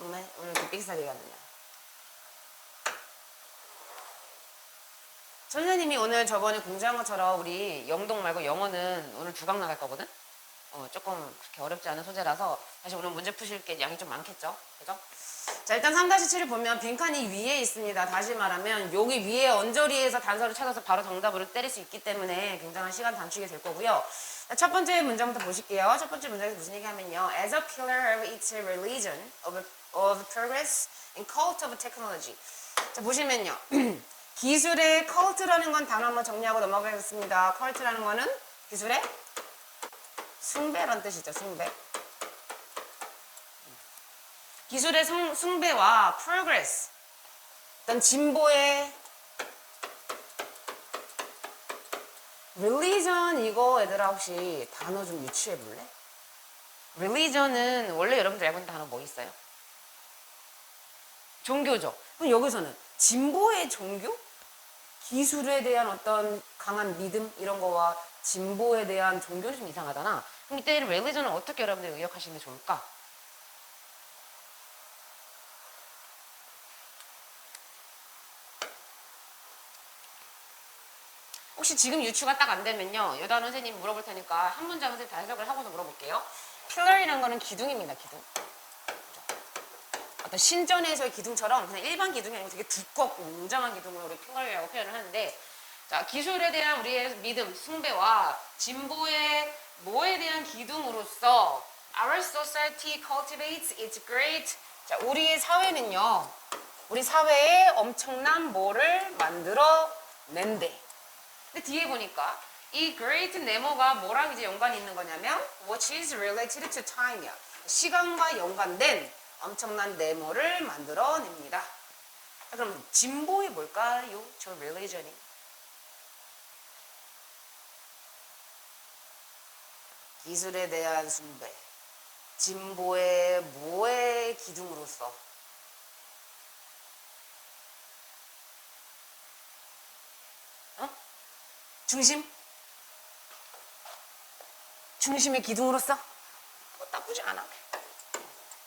엄마 오늘 이렇게 삑사리 가느냐. 선생님이 오늘 저번에 공지한 것처럼 우리 영동 말고 영어는 오늘 2강 나갈 거거든? 조금 그렇게 어렵지 않은 소재라서 사실 오늘 문제 푸실 게 양이 좀 많겠죠? 그죠? 자, 일단 3-7을 보면 빈칸이 위에 있습니다. 다시 말하면 여기 위에 언저리에서 단서를 찾아서 바로 정답으로 때릴 수 있기 때문에 굉장한 시간 단축이 될 거고요. 자, 첫 번째 문장부터 보실게요. 첫 번째 문장에서 무슨 얘기하면요. As a pillar of its religion of progress and cult of technology. 자, 보시면요. 기술의 cult라는 건 단어 한번 정리하고 넘어가겠습니다. cult라는 거는 기술의 숭배란 뜻이죠. 숭배. 기술의 숭배와 progress, 어떤 진보의 religion 이거 얘들아 혹시 단어 좀 유추해 볼래? religion은 원래 여러분들 알고 있는 단어 뭐 있어요? 종교죠. 그럼 여기서는 진보의 종교? 기술에 대한 어떤 강한 믿음 이런 거와 진보에 대한 종교는 좀 이상하잖아. 그럼 이때 religion은 어떻게 여러분들 의역하시는 게 좋을까? 혹시 지금 유추가 딱 안 되면요. 여단 선생님 물어볼 테니까 한 문장 선생님 다 해석을 하고서 물어볼게요. pillar이라는 거는 기둥입니다. 기둥. 어떤 신전에서의 기둥처럼 그냥 일반 기둥이 아니고 되게 두껍고 웅장한 기둥을 우리 pillar이라고 표현을 하는데, 자, 기술에 대한 우리의 믿음, 숭배와 진보의 뭐에 대한 기둥으로서 our society cultivates its great. 자, 우리의 사회는요. 우리 사회에 엄청난 뭐를 만들어 낸대. 근데 뒤에 보니까 이 great 네모가 뭐랑 이제 연관이 있는 거냐면 which is related to time이야. 시간과 연관된 엄청난 네모를 만들어냅니다. 자, 그럼 진보이 뭘까요? 저 religion이. 기술에 대한 숭배. 진보의 뭐의 기둥으로서. 중심의 기둥으로서? 나쁘지 않아.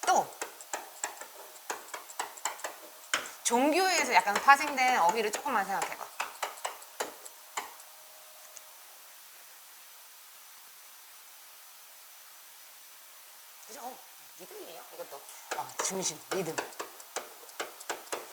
또 종교에서 약간 파생된 어휘를 조금만 생각해봐. 그죠? 믿음이에요 이것도. 중심, 믿음.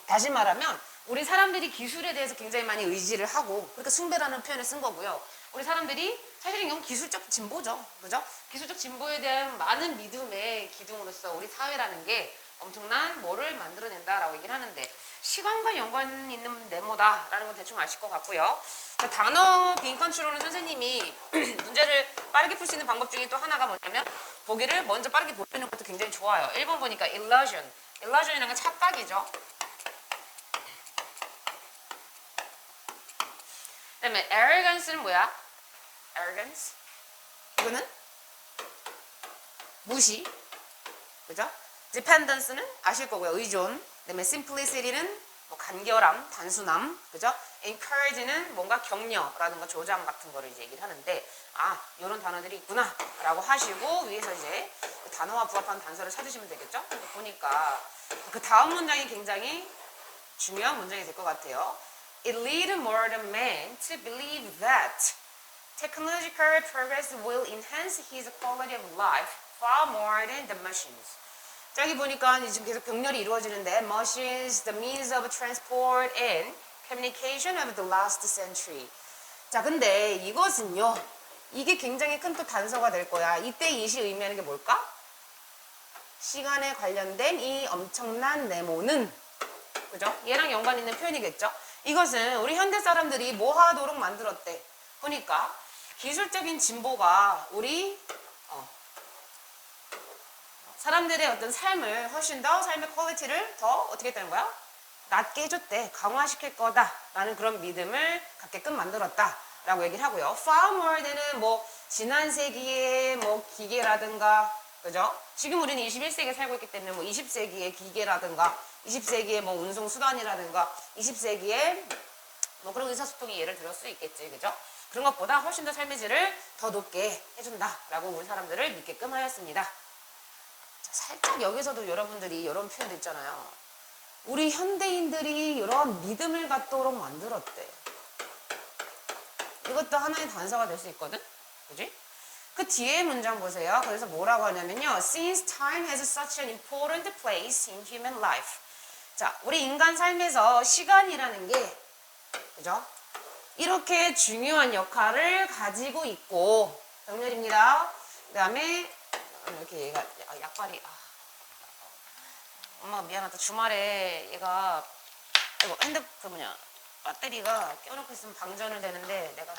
다시 말하면 우리 사람들이 기술에 대해서 굉장히 많이 의지를 하고, 그러니까 숭배라는 표현을 쓴 거고요. 우리 사람들이 사실은 이건 기술적 진보죠. 그죠? 기술적 진보에 대한 많은 믿음의 기둥으로서 우리 사회라는 게 엄청난 뭐를 만들어낸다라고 얘기를 하는데, 시간과 연관 있는 네모다라는 건 대충 아실 것 같고요. 자, 단어 빈칸 추론은 선생님이 문제를 빠르게 풀 수 있는 방법 중에 또 하나가 뭐냐면 보기를 먼저 빠르게 보여주는 것도 굉장히 좋아요. 1번 보니까 illusion. illusion이라는 건 착각이죠. 그 다음에 arrogance는 뭐야? arrogance. 이거는 무시. 그죠? dependence는 아실 거고요. 의존. 그 다음에 simplicity는 뭐 간결함, 단순함. 그죠? encourage는 뭔가 격려라든가 조장 같은 거를 이제 얘기를 하는데, 이런 단어들이 있구나 라고 하시고 위에서 이제 그 단어와 부합하는 단서를 찾으시면 되겠죠? 보니까 그 다음 문장이 굉장히 중요한 문장이 될 것 같아요. It leads modern man to believe that technological progress will enhance his quality of life far more than the machines. 자, 여기 보니까 지금 계속 병렬이 이루어지는데 machines, the means of transport and communication of the last century. 자, 근데 이것은요. 이게 굉장히 큰 또 단서가 될 거야. 이때 이시 의미하는 게 뭘까? 시간에 관련된 이 엄청난 네모는, 그죠? 얘랑 연관 있는 표현이겠죠? 이것은 우리 현대 사람들이 뭐 하도록 만들었대? 보니까 기술적인 진보가 우리 사람들의 어떤 삶을 훨씬 더 삶의 퀄리티를 더 어떻게 했다는 거야? 낮게 해줬대. 강화시킬 거다라는 그런 믿음을 갖게끔 만들었다라고 얘기를 하고요. far more than은 뭐 지난 세기의 뭐 기계라든가, 그죠? 지금 우리는 21세기에 살고 있기 때문에 뭐 20세기의 기계라든가 20세기의 뭐 운송 수단이라든가 20세기의 뭐 그런 의사소통이 예를 들을 수 있겠지, 그죠? 그런 것보다 훨씬 더 삶의 질을 더 높게 해준다라고 우리 사람들을 믿게끔 하였습니다. 자, 살짝 여기서도 여러분들이 이런 표현도 있잖아요. 우리 현대인들이 이런 믿음을 갖도록 만들었대. 이것도 하나의 단서가 될 수 있거든? 그지? 그 뒤에 문장 보세요. 그래서 뭐라고 하냐면요. Since time has such an important place in human life. 자, 우리 인간 삶에서 시간이라는 게, 그죠? 이렇게 중요한 역할을 가지고 있고, 정렬입니다. 그 다음에, 이렇게 얘가, 약발이, 엄마가 미안하다. 주말에 얘가, 이거 배터리가 껴놓고 있으면 방전을 되는데, 내가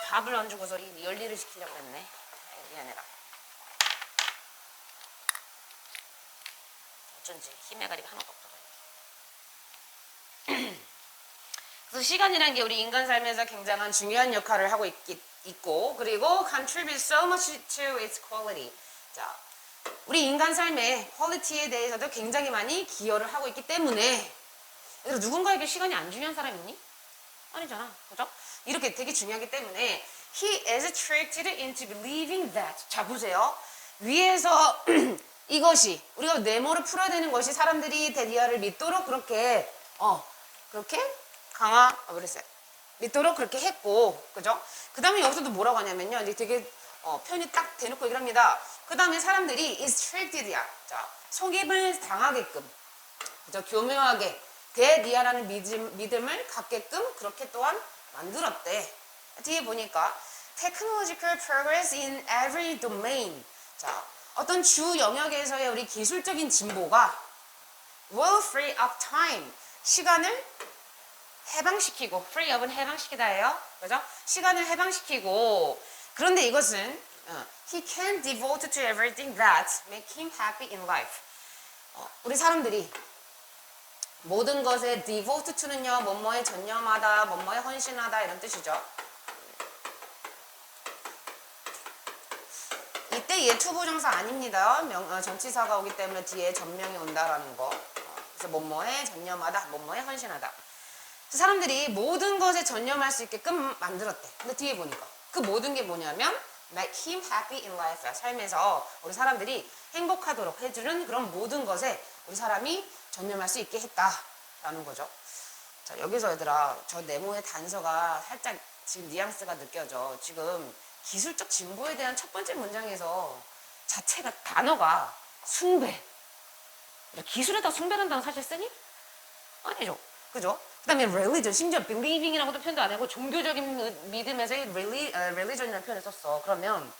밥을 안 주고서 이 열일을 시키려고 했네. 미안해라. 어쩐지 힘의 가리가 하나도 없더라고요. 그래서 시간이라는 게 우리 인간 삶에서 굉장한 중요한 역할을 하고 있고, 그리고 contribute so much to its quality. 자, 우리 인간 삶의 퀄리티에 대해서도 굉장히 많이 기여를 하고 있기 때문에, 그래서 누군가에게 시간이 안 중요한 사람 있니? 아니잖아. 그죠? 이렇게 되게 중요하기 때문에 he is tricked into believing that. 자, 보세요. 위에서 이것이 우리가 네모를 풀어야 되는 것이 사람들이 데디아를 믿도록 그렇게 그랬어요. 믿도록 그렇게 했고, 그죠? 그 다음에 여기서도 뭐라고 하냐면요. 이제 되게 표현이 딱 대놓고 얘기를 합니다. 그 다음에 사람들이 is tricked야. 자, 속임을 당하게끔, 그죠? 교묘하게 데디아라는 믿음을 갖게끔 그렇게 또한 만들었대. 뒤에 보니까 technological progress in every domain. 자, 어떤 주 영역에서의 우리 기술적인 진보가 will free up time. 시간을 해방시키고, free up은 해방시키다예요. 그죠? 시간을 해방시키고, 그런데 이것은 he can devote to everything that make him happy in life. 우리 사람들이 모든 것에 devote to는요, 뭐뭐에 전념하다, 뭐뭐에 헌신하다 이런 뜻이죠. 이때 얘 투부정사 아닙니다. 전치사가 오기 때문에 뒤에 전명이 온다라는 거. 그래서 뭐뭐에 전념하다, 뭐뭐에 헌신하다. 사람들이 모든 것에 전념할 수 있게끔 만들었대. 근데 뒤에 보니까 그 모든 게 뭐냐면 make him happy in life. 삶에서 우리 사람들이 행복하도록 해주는 그런 모든 것에 우리 사람이 전념할 수 있게 했다라는 거죠. 자, 여기서 얘들아, 저 네모의 단서가 살짝 지금 뉘앙스가 느껴져. 지금 기술적 진보에 대한 첫 번째 문장에서 자체가 단어가 숭배. 기술에다 숭배한다는 사실 쓰니? 아니죠. 그죠? 그 다음에 religion, 심지어 believing이라고도 표현도 안 하고 종교적인 믿음에서의 religion이라는 표현을 썼어. 그러면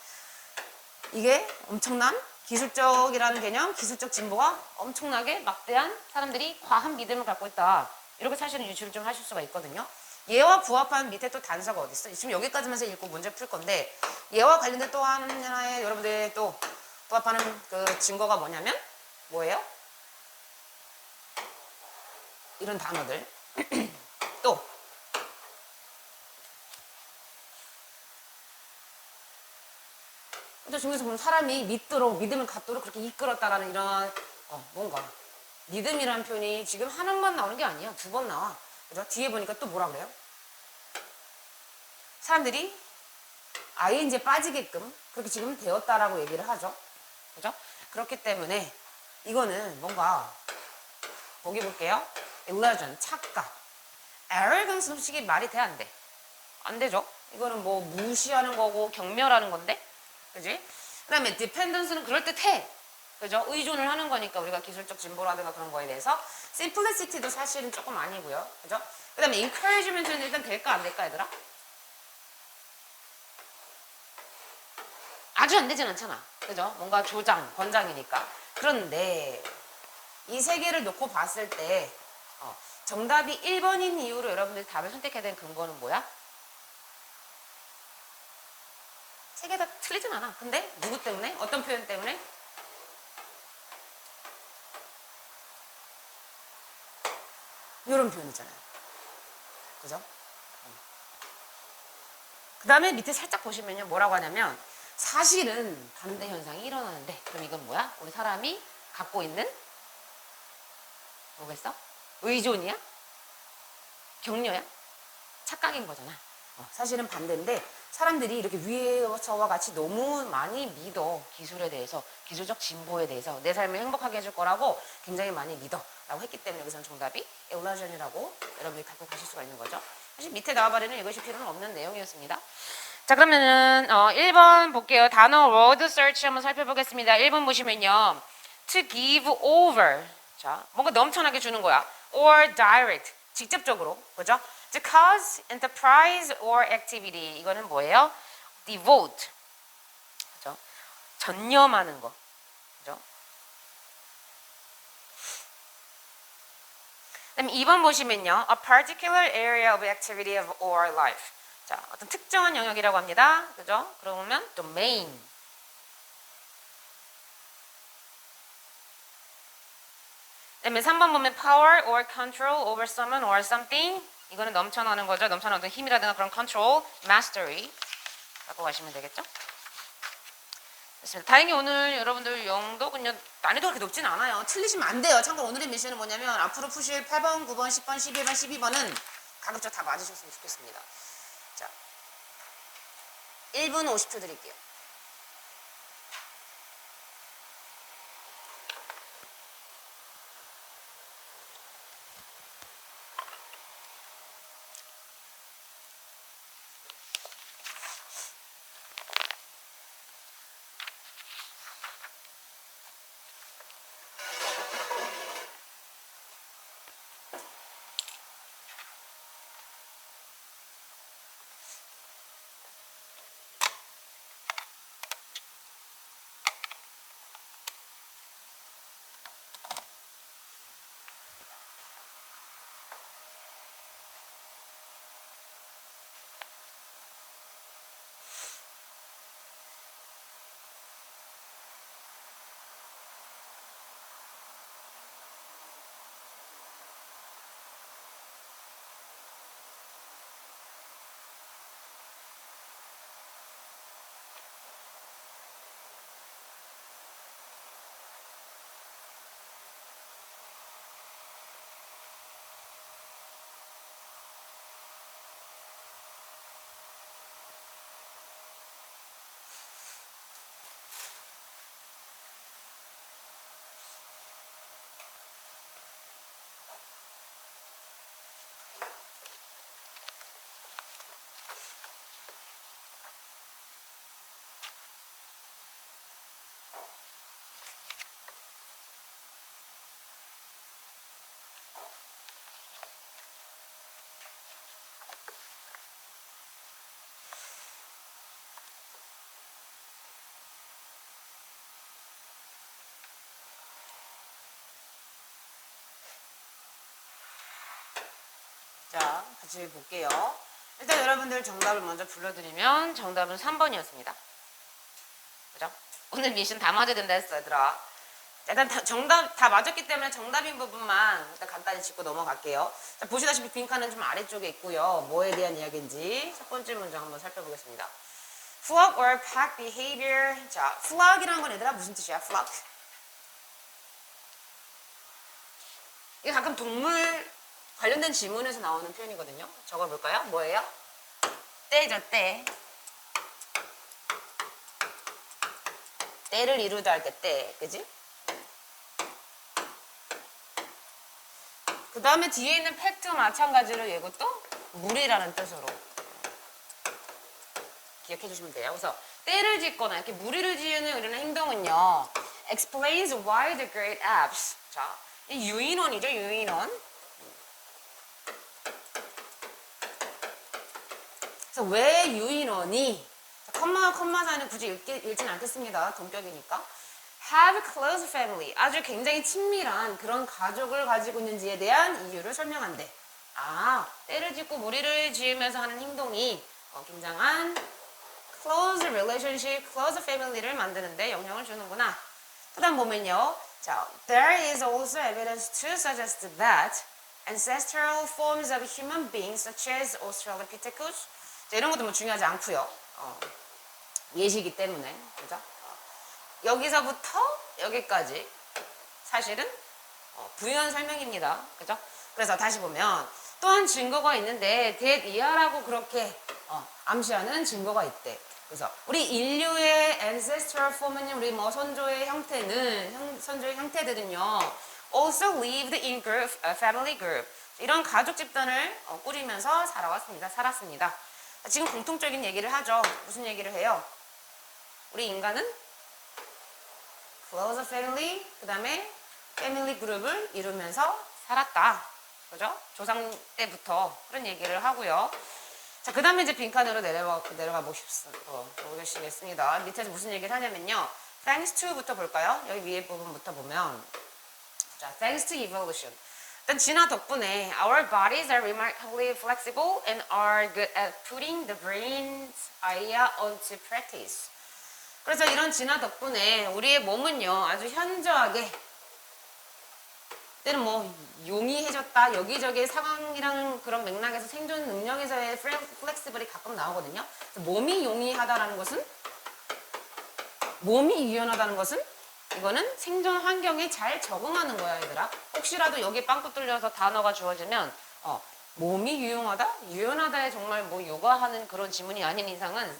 이게 엄청난 기술적이라는 개념, 기술적 진보가 엄청나게 막대한 사람들이 과한 믿음을 갖고 있다. 이렇게 사실은 유추를 좀 하실 수가 있거든요. 얘와 부합한 밑에 또 단서가 어디 있어? 지금 여기까지만 해서 읽고 문제 풀 건데 얘와 관련된 또 하나의 여러분들의 또 부합하는 그 증거가 뭐냐면 뭐예요? 이런 단어들. 또 중에서 보면 사람이 믿음을 갖도록 그렇게 이끌었다라는 이런 뭔가 믿음이라는 표현이 지금 한 번 나오는 게 아니야. 2번 나와. 그죠? 뒤에 보니까 또 뭐라 그래요? 사람들이 ING에 빠지게끔 그렇게 지금 되었다라고 얘기를 하죠. 그죠? 그렇기 때문에 이거는 뭔가 보기 볼게요. illusion, 착각. arrogance 솔직히 말이 돼, 안 돼? 안 되죠? 이거는 뭐 무시하는 거고 경멸하는 건데? 그지? 그 다음에 dependence는 그럴듯해. 그죠? 의존을 하는 거니까 우리가 기술적 진보라든가 그런 거에 대해서 simplicity도 사실은 조금 아니고요. 그죠? 그 다음에 encouragement는 일단 될까 안 될까 얘들아? 아주 안 되진 않잖아. 그죠? 뭔가 조장, 권장이니까. 그런데 이 세 개를 놓고 봤을 때 정답이 1번인 이유로 여러분들이 답을 선택해야 되는 근거는 뭐야? 세 개 다 틀리진 않아. 근데 누구 때문에? 어떤 표현 때문에? 이런 표현이잖아요. 그죠? 그 다음에 밑에 살짝 보시면요. 뭐라고 하냐면 사실은 반대 현상이 일어나는데 그럼 이건 뭐야? 우리 사람이 갖고 있는 뭐겠어? 의존이야? 격려야? 착각인 거잖아. 사실은 반대인데 사람들이 이렇게 위에서와 같이 너무 많이 믿어. 기술에 대해서, 기술적 진보에 대해서 내 삶을 행복하게 해줄 거라고 굉장히 많이 믿어 라고 했기 때문에 여기서는 정답이 illusion이라고 여러분이 갖고 가실 수가 있는 거죠. 사실 밑에 나와버리는 이것이 필요는 없는 내용이었습니다. 자, 그러면은 1번 볼게요. 단어 word search 한번 살펴보겠습니다. 1번 보시면요. to give over. 자, 뭔가 넘쳐나게 주는 거야. or direct. 직접적으로. 그죠? to cause enterprise or activity. 이거는 뭐예요? devote. 그죠? 전념하는 거. 그죠? 그다음 2번 보시면요. a particular area of activity of or life. 자, 어떤 특정한 영역이라고 합니다. 그죠? 그러면 domain. 그다음에 3번 보면 power or control over someone or something. 이거는 넘쳐나는 거죠. 넘쳐나는 어떤 힘이라든가 그런 control, mastery 라고 하시면 되겠죠. 됐습니다. 다행히 오늘 여러분들 영도 그냥 난이도가 그렇게 높진 않아요. 틀리시면 안 돼요. 참고로 오늘의 미션은 뭐냐면 앞으로 푸실 8번, 9번, 10번, 11번, 12번은 가급적 다 맞으셨으면 좋겠습니다. 자, 1분 50초 드릴게요. 자, 같이 볼게요. 일단 여러분들 정답을 먼저 불러드리면 정답은 3번이었습니다. 그죠? 오늘 미션 다 맞아야 된다 했어, 얘들아. 일단 정답 다 맞았기 때문에 정답인 부분만 일단 간단히 짚고 넘어갈게요. 자, 보시다시피 빈칸은 좀 아래쪽에 있고요. 뭐에 대한 이야기인지 첫 번째 문장 한번 살펴보겠습니다. flock or pack behavior. 자, flock이라는 건 얘들아 무슨 뜻이야? flock. 이게 가끔 동물 관련된 지문에서 나오는 표현이거든요. 적어볼까요? 뭐예요? 떼죠, 떼. 때를 이루다 할 때 때, 그지? 그 다음에 뒤에 있는 팩트와 마찬가지로 이것도 무리라는 뜻으로 기억해 주시면 돼요. 그래서 때를 짓거나 이렇게 무리를 지으는 이런 행동은요, explains why the great apps. 자, 이 유인원이죠, 유인원. 그래서 왜 유인원이 컴마 사이는 굳이 읽진 않겠습니다. 동격이니까. have close family. 아주 굉장히 친밀한 그런 가족을 가지고 있는지에 대한 이유를 설명한대. 아, 때를 짓고 무리를 지으면서 하는 행동이 굉장한 close relationship, close family를 만드는데 영향을 주는구나. 그 다음 보면요. 자, there is also evidence to suggest that ancestral forms of human beings such as Australopithecus. 자, 이런 것도 뭐 중요하지 않고요. 예시기 때문에, 그죠? 여기서부터 여기까지 사실은 부연 설명입니다. 그죠? 그래서 다시 보면 또한 증거가 있는데 that 이하라고 그렇게 암시하는 증거가 있대. 그래서 우리 인류의 ancestral form은 우리 뭐 선조의 형태는 선조의 형태들은요 also lived in group, family group 이런 가족 집단을 꾸리면서 살았습니다. 지금 공통적인 얘기를 하죠. 무슨 얘기를 해요? 우리 인간은 close family, 그 다음에 family group을 이루면서 살았다. 그죠? 조상 때부터 그런 얘기를 하고요. 자, 그 다음에 이제 빈칸으로 내려가 보시겠습니다. 밑에서 무슨 얘기를 하냐면요. Thanks to부터 볼까요? 여기 위에 부분부터 보면. 자, thanks to evolution. 일단 진화 덕분에 our bodies are remarkably flexible and are good at putting the brain's idea onto practice. 그래서 이런 진화 덕분에 우리의 몸은요 아주 현저하게 때는 뭐 용이해졌다 여기저기 상황이랑 그런 맥락에서 생존 능력에서의 플렉시블이 가끔 나오거든요. 몸이 용이하다라는 것은 몸이 유연하다는 것은 이거는 생존 환경에 잘 적응하는 거야 얘들아. 혹시라도 여기 빵꾸 뚫려서 단어가 주어지면 몸이 유연하다에 정말 뭐 요가하는 그런 지문이 아닌 이상은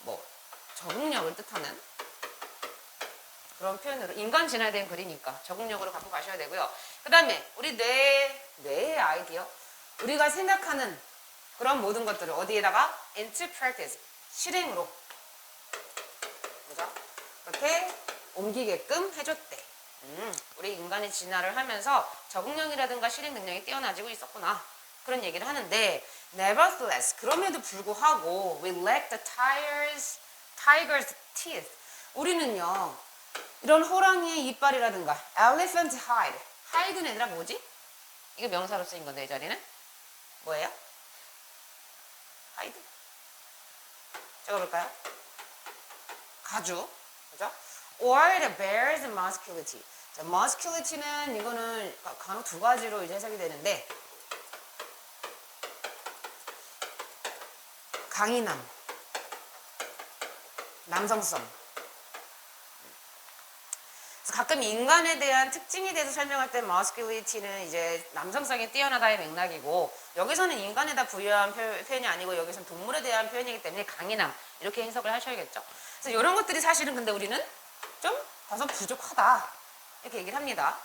뭐 적응력을 뜻하는 그런 표현으로 인간 진화에 대한 글이니까 적응력으로 갖고 가셔야 되고요. 그 다음에 우리 뇌의 아이디어 우리가 생각하는 그런 모든 것들을 어디에다가 into practice 실행으로 그죠? 그렇게 옮기게끔 해줬대. 우리 인간의 진화를 하면서 적응력이라든가 실행 능력이 뛰어나지고 있었구나. 그런 얘기를 하는데 nevertheless 그럼에도 불구하고 we lack the tiger's teeth. 우리는요 이런 호랑이의 이빨이라든가 elephant hide. hide는 얘들아 뭐지? 이게 명사로 쓰인 건데 이 자리는 뭐예요? hide? 적어볼까요? 가죽, 그죠? or the bear's muscularity. 자, muscularity는 이거는 간혹 두 가지로 이제 해석이 되는데 강인함, 남성성. 가끔 인간에 대한 특징에 대해서 설명할 때 masculinity는 이제 남성성이 뛰어나다의 맥락이고 여기서는 인간에다 부여한 표현이 아니고 여기서는 동물에 대한 표현이기 때문에 강인함 이렇게 해석을 하셔야겠죠. 그래서 이런 것들이 사실은 근데 우리는 좀 다소 부족하다 이렇게 얘기를 합니다.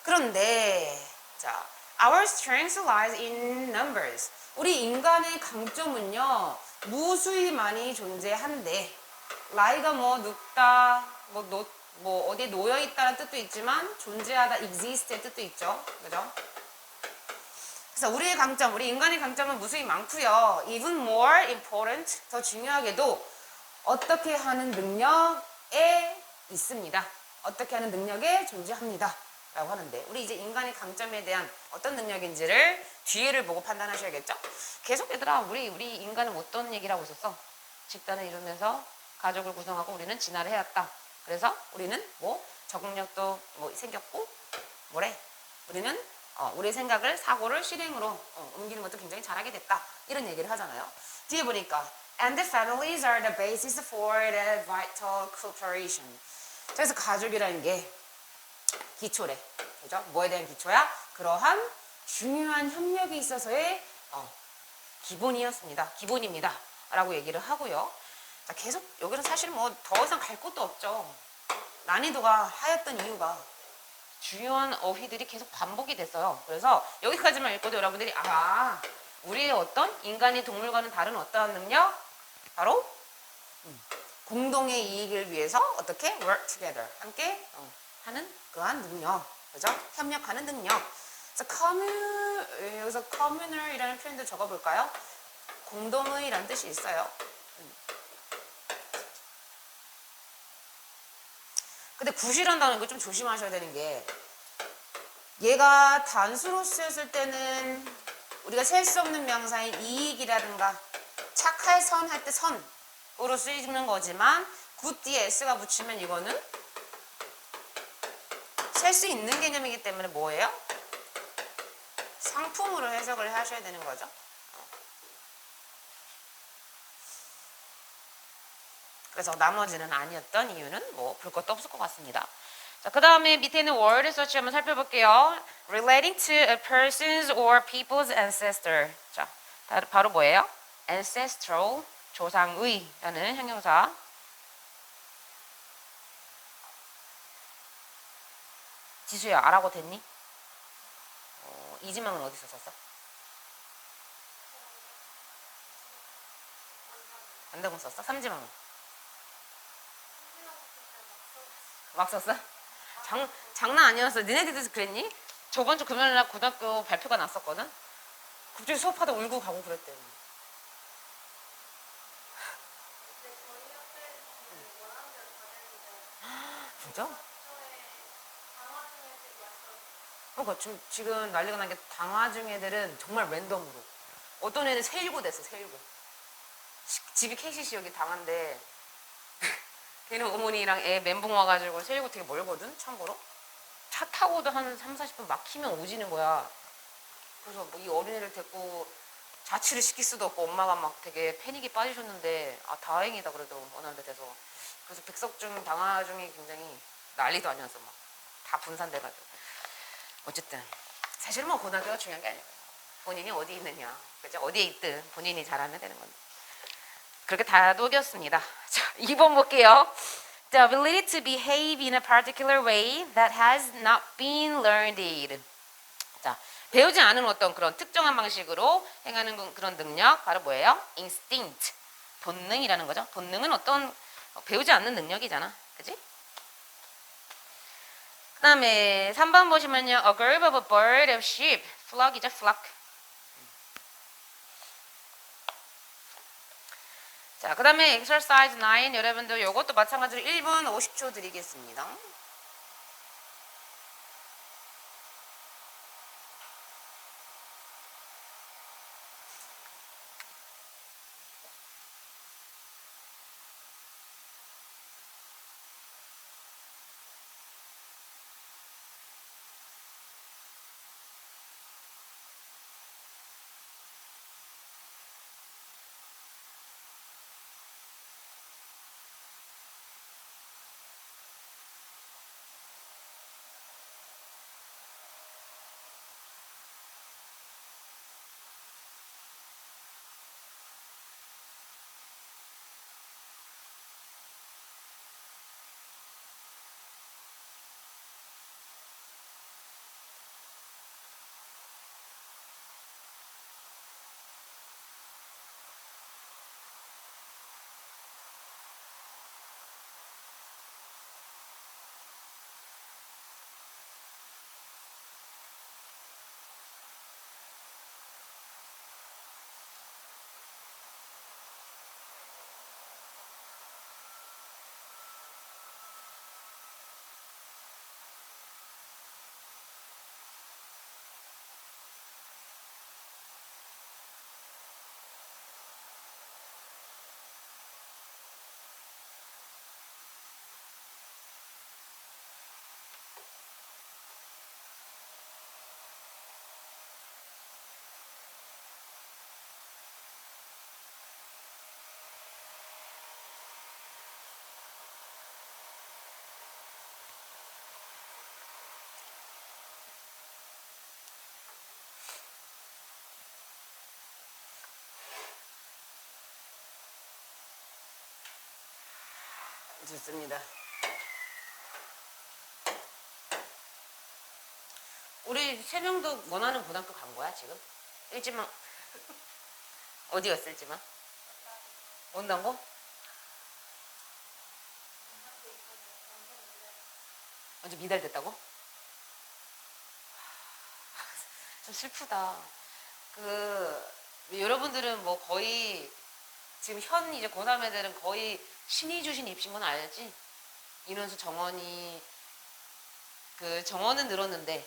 그런데 자, our strength lies in numbers. 우리 인간의 강점은요 무수히 많이 존재한데 lie가 뭐 눕다 뭐 어디에 놓여있다는 뜻도 있지만 존재하다 exist의 뜻도 있죠. 그죠? 그래서 우리의 강점, 우리 인간의 강점은 무수히 많고요. even more important, 더 중요하게도 어떻게 하는 능력에 있습니다. 어떻게 하는 능력에 존재합니다. 라고 하는데 우리 이제 인간의 강점에 대한 어떤 능력인지를 뒤에를 보고 판단하셔야겠죠. 계속 얘들아 우리 인간은 어떤 얘기를 하고 있었어? 집단을 이루면서 가족을 구성하고 우리는 진화를 해왔다. 그래서 우리는 뭐 적응력도 뭐 생겼고 뭐래? 우리는 우리의 생각을 사고를 실행으로 옮기는 것도 굉장히 잘하게 됐다. 이런 얘기를 하잖아요. 뒤에 보니까 and the families are the basis for the vital cooperation. 그래서 가족이라는 게 기초래. 그죠? 뭐에 대한 기초야? 그러한 중요한 협력이 있어서의 기본이었습니다. 기본입니다. 라고 얘기를 하고요. 자, 계속 여기는 사실 뭐 더 이상 갈 곳도 없죠. 난이도가 하였던 이유가 주요한 어휘들이 계속 반복이 됐어요. 그래서 여기까지만 읽고도 여러분들이 우리의 어떤 인간이 동물과는 다른 어떠한 능력? 바로 공동의 이익을 위해서 어떻게 work together 함께 하는 그러한 능력, 그죠? 협력하는 능력. 그래서 여기서 communal이라는 표현도 적어볼까요? 공동의라는 뜻이 있어요. 근데 구실한다는 거 좀 조심하셔야 되는 게 얘가 단수로 쓰였을 때는 우리가 셀 수 없는 명사인 이익이라든가 착할 선 할 때 선으로 쓰이는 거지만 굿 뒤에 s가 붙이면 이거는 셀 수 있는 개념이기 때문에 뭐예요? 상품으로 해석을 하셔야 되는 거죠. 그래서 나머지는 아니었던 이유는 뭐 볼 것도 없을 것 같습니다. 자, 그 다음에 밑에 있는 word search 한번 살펴볼게요. relating to a person's or people's ancestor. 자, 바로 뭐예요? ancestral, 조상의라는 형용사. 지수야, 알아고 됐니? 이지망은 어디서 썼어? 안다고 썼어? 삼지망은? 막 썼어? 장난 아니었어. 니네들도 그랬니? 저번 주 금요일날 고등학교 발표가 났었거든? 갑자기 수업하다 울고 가고 그랬대. 진짜? 그러니까 지금 난리가 난 게 당화중 애들은 정말 랜덤으로. 어떤 애는 세일고 됐어, 세일고. 집이 KCC 여기 당한데 걔는 어머니랑 애 멘붕 와가지고 세일고 되게 멀거든, 참고로. 차 타고도 한 3, 40분 막히면 오지는 거야. 그래서 뭐 이 어린애를 데리고 자취를 시킬 수도 없고 엄마가 막 되게 패닉이 빠지셨는데 다행이다 그래도 어느 데 돼서. 그래서 백석중 당화중이 굉장히 난리도 아니어서 막 다 분산돼가지고. 어쨌든 사실 뭐 고등학교가 중요한 게 아니에요. 본인이 어디 있느냐, 그죠? 어디에 있든 본인이 잘하면 되는 건데. 그렇게 다 녹였습니다. 자, 2번 볼게요. The ability to behave in a particular way that has not been learned. 자, 배우지 않은 어떤 그런 특정한 방식으로 행하는 그런 능력, 바로 뭐예요? instinct, 본능이라는 거죠. 본능은 어떤 배우지 않는 능력이잖아, 그지? 그 다음에 3번 보시면요. A group of a bird of sheep. flock이죠, flock. 자, 그 다음에 exercise 9. 여러분들 이것도 마찬가지로 1분 50초 드리겠습니다. 좋습니다. 우리 세 명도 원하는 고등학교 간 거야 지금? 일지만 어디였어 일지만? 원당고? 완전 미달됐다고? 좀 슬프다. 여러분들은 뭐 거의 지금 현 이제 고3 애들은 거의 신이 주신 입신 건 알지? 인원수 정원이 정원은 늘었는데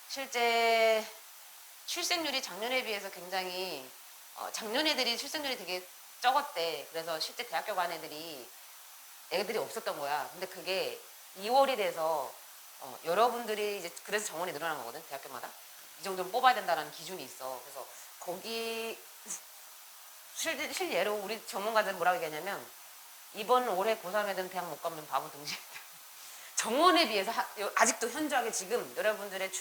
실제 출생률이 작년에 비해서 굉장히 작년 애들이 출생률이 되게 적었대. 그래서 실제 대학교 간 애들이 없었던 거야. 근데 그게 2월이 돼서 여러분들이 이제 그래서 정원이 늘어난 거거든, 대학교마다. 이 정도는 뽑아야 된다는 기준이 있어. 그래서 거기 실예로 우리 전문가들은 뭐라고 얘기하냐면 이번 올해 고3 애들은 대학 못 가면 바보 등신. 정원에 비해서 아직도 현저하게 지금 여러분들의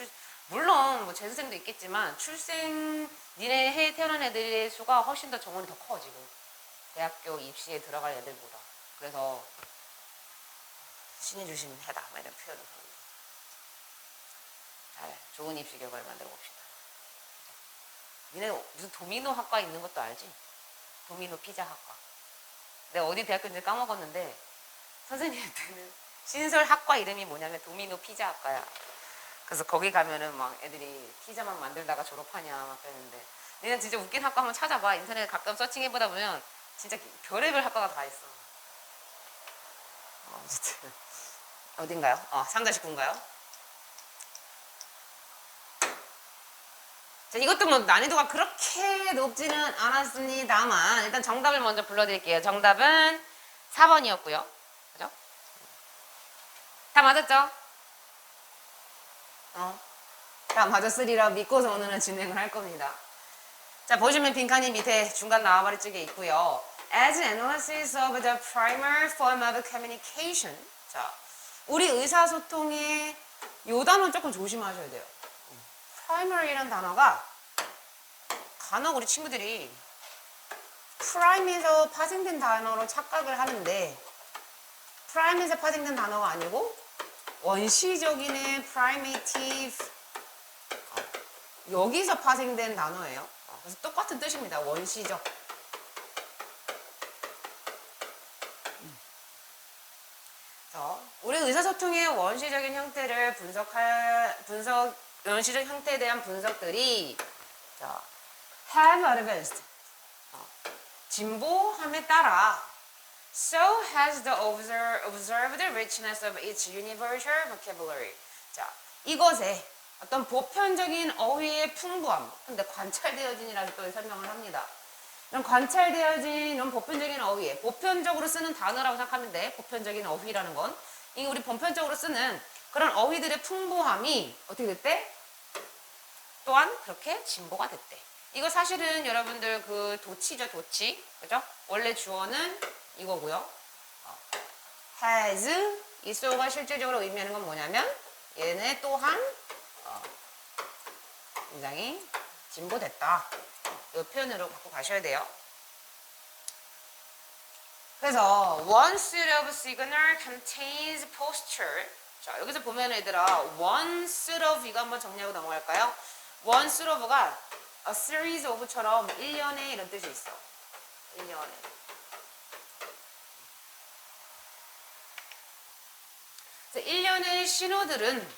물론 뭐 재수생도 있겠지만 니네 해에 태어난 애들의 수가 훨씬 더 정원이 더 커 지금 대학교 입시에 들어갈 애들보다. 그래서 신이 주신 해다 막 이런 표현을 합니다. 잘 좋은 입시 결과를 만들어 봅시다. 니네 무슨 도미노 학과 있는 것도 알지? 도미노 피자 학과. 내가 어디 대학교인지 까먹었는데 선생님한테는 신설 학과 이름이 뭐냐면 도미노 피자 학과야. 그래서 거기 가면은 막 애들이 피자만 만들다가 졸업하냐 막 그랬는데 니네 진짜 웃긴 학과 한번 찾아봐. 인터넷 가끔 서칭해보다 보면 진짜 별의별 학과가 다 있어. 어쨌든 어딘가요? 상가식구인가요? 자, 이것도 뭐 난이도가 그렇게 높지는 않았습니다만 일단 정답을 먼저 불러드릴게요. 정답은 4번이었고요. 그죠? 다 맞았죠? 다 맞았으리라 믿고서 오늘은 진행을 할 겁니다. 자, 보시면 빈칸이 밑에 중간 나와버리 쪽에 있고요. As an analysis of the primer form of communication. 자, 우리 의사소통의 요 단어 조금 조심하셔야 돼요. primer이라는 단어가 간혹 우리 친구들이 prime에서 파생된 단어로 착각을 하는데 prime에서 파생된 단어가 아니고 원시적인의 primitive 여기서 파생된 단어예요. 그래서 똑같은 뜻입니다. 원시적. 우리 의사소통의 원시적인 형태를 원시적 형태에 대한 분석들이 have advanced 진보함에 따라 so has the observed richness of its universal vocabulary. 자, 이것에 어떤 보편적인 어휘의 풍부함, 근데 관찰되어진이라고 또 설명을 합니다. 이런 관찰되어진 이런 보편적인 어휘에 보편적으로 쓰는 단어라고 생각하면 돼. 보편적인 어휘라는 건 이게 우리 보편적으로 쓰는 그런 어휘들의 풍부함이 어떻게 됐대? 또한 그렇게 진보가 됐대. 이거 사실은 여러분들 그 도치죠, 도치. 그죠? 원래 주어는 이거고요. has, 이 so가 실질적으로 의미하는 건 뭐냐면 얘네 또한 굉장히 진보됐다. 이 표현으로 갖고 가셔야 돼요. 그래서 one suit of signal contains posture. 자, 여기서 보면 얘들아 one suit of 이거 한번 정리하고 넘어갈까요? one suit of가 a series of처럼 1년에 이런 뜻이 있어. 1년에. 그래서 1년의 신호들은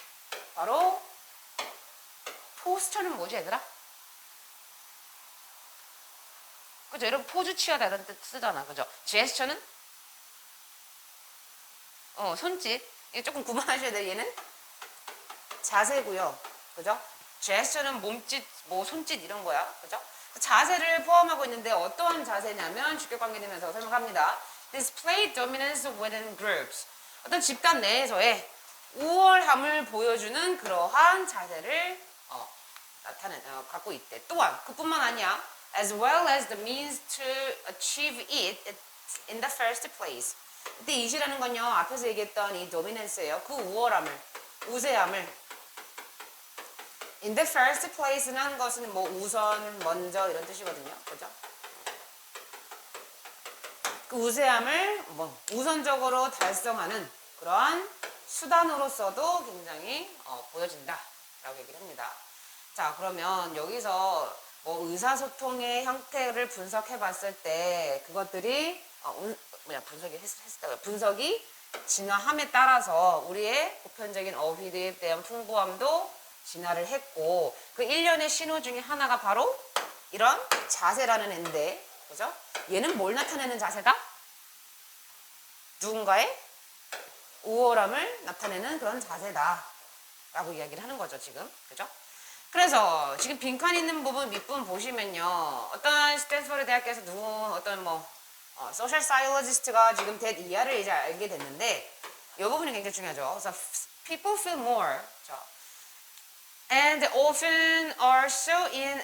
바로 포스처는 뭐지 얘들아? 그죠? 여러분 포즈 취하다 이런 뜻 쓰잖아. 그죠? 제스처는? 손짓. 이거 조금 구분하셔야 돼요. 얘는 자세고요. 그죠? 제스처는 몸짓, 뭐 손짓 이런 거야. 그죠? 자세를 포함하고 있는데 어떠한 자세냐면 주격관계되면서 설명합니다. Display dominance within groups. 어떤 집단 내에서의 우월함을 보여주는 그러한 자세를 갖고 있대. 또한 그뿐만 아니야. As well as the means to achieve it in the first place. 이때 it이라는 건요. 앞에서 얘기했던 이 dominance예요. 그 우월함을, 우세함을 in the first place는 것은 뭐 우선, 먼저 이런 뜻이거든요. 그죠? 그 우세함을 뭐 우선적으로 달성하는 그러한 수단으로서도 굉장히 보여진다 라고 얘기를 합니다. 자, 그러면 여기서 뭐 의사소통의 형태를 분석해 봤을 때 그것들이 분석이 진화함에 따라서 우리의 보편적인 어휘에 대한 풍부함도 진화를 했고 그 일련의 신호 중에 하나가 바로 이런 자세라는 애인데 그죠? 얘는 뭘 나타내는 자세다? 누군가의 우월함을 나타내는 그런 자세다 라고 이야기를 하는 거죠 지금. 그죠? 그래서 지금 빈칸 있는 부분 밑부분 보시면요. 어떤 스탠스포드 대학교에서 어떤 소셜 사이올로지스트가 지금 이하를 이제 알게 됐는데 이 부분이 굉장히 중요하죠. 그래서 people feel more and often are so in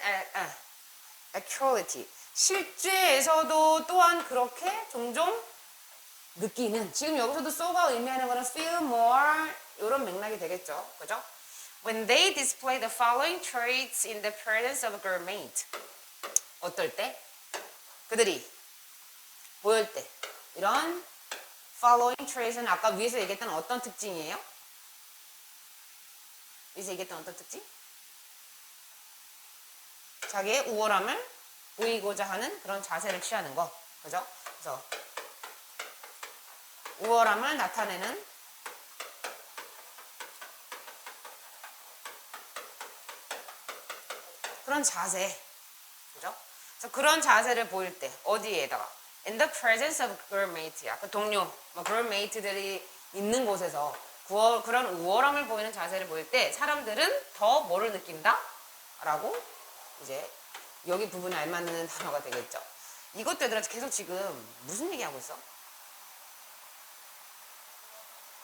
actuality. 실제에서도 또한 그렇게 종종 느끼는. 지금 여기서도 so가 의미하는 거는 feel more 이런 맥락이 되겠죠. 그죠? When they display the following traits in the presence of a girlmate. 어떨 때? 그들이 보일 때. 이런 following traits는 아까 위에서 얘기했던 어떤 특징이에요? 위에서 얘기했던 어떤 특징? 자기의 우월함을 보이고자 하는 그런 자세를 취하는 거. 그죠? 그래서 우월함을 나타내는 그런 자세. 그죠? 그래서 그런 자세를 보일 때 어디에다가 in the presence of girlmate야. 그 동료, 뭐 girlmate들이 있는 곳에서 그런 우월함을 보이는 자세를 보일 때 사람들은 더 뭐를 느낀다? 라고 이제 여기 부분에 알맞는 단어가 되겠죠. 이것도 얘들아 계속 지금 무슨 얘기하고 있어?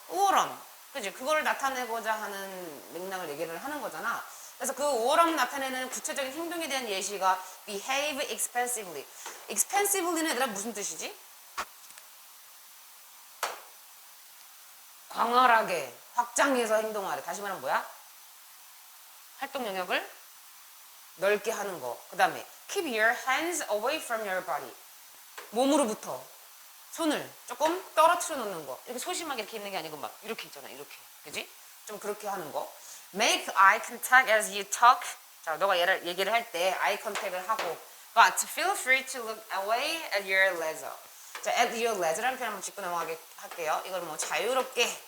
우월함. 그지? 그걸 나타내고자 하는 맥락을 얘기를 하는 거잖아. 그래서 그 우월함을 나타내는 구체적인 행동에 대한 예시가 behave expensively. expensively는 얘들아 무슨 뜻이지? 광활하게, 확장해서 행동하래. 다시 말하면 뭐야? 활동 영역을 넓게 하는 거. 그 다음에 keep your hands away from your body. 몸으로부터 손을 조금 떨어뜨려 놓는 거. 이렇게 소심하게 이렇게 있는 게 아니고 막 이렇게 있잖아. 이렇게. 그지? 좀 그렇게 하는 거. Make eye contact as you talk. 자, 너가 얘기를 할 때 eye contact을 하고 but feel free to look away at your leisure. 자, at your leisure라는 표현 한번 짚고 넘어가게 할게요. 이걸 뭐 자유롭게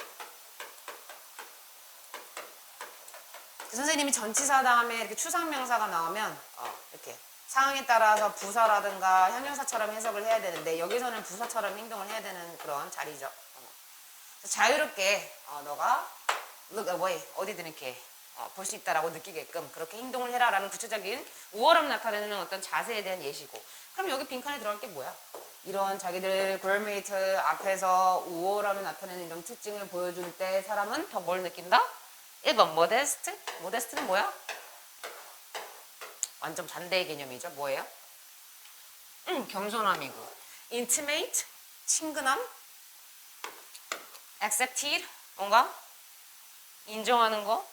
선생님이 전치사 다음에 이렇게 추상명사가 나오면 이렇게 상황에 따라서 부사라든가 형용사처럼 해석을 해야 되는데 여기서는 부사처럼 행동을 해야 되는 그런 자리죠. 자유롭게 너가 look away 어디든 이렇게 볼 수 있다라고 느끼게끔 그렇게 행동을 해라라는 구체적인 우월함 나타내는 어떤 자세에 대한 예시고. 그럼 여기 빈칸에 들어갈 게 뭐야? 이런 자기들 그럴메이트 앞에서 우월함을 나타내는 이런 특징을 보여줄 때 사람은 더 뭘 느낀다? 1번 모데스트. 모데스트는 뭐야? 완전 반대의 개념이죠. 뭐예요? 겸손함이고. intimate 친근함. accepted 뭔가 인정하는 거.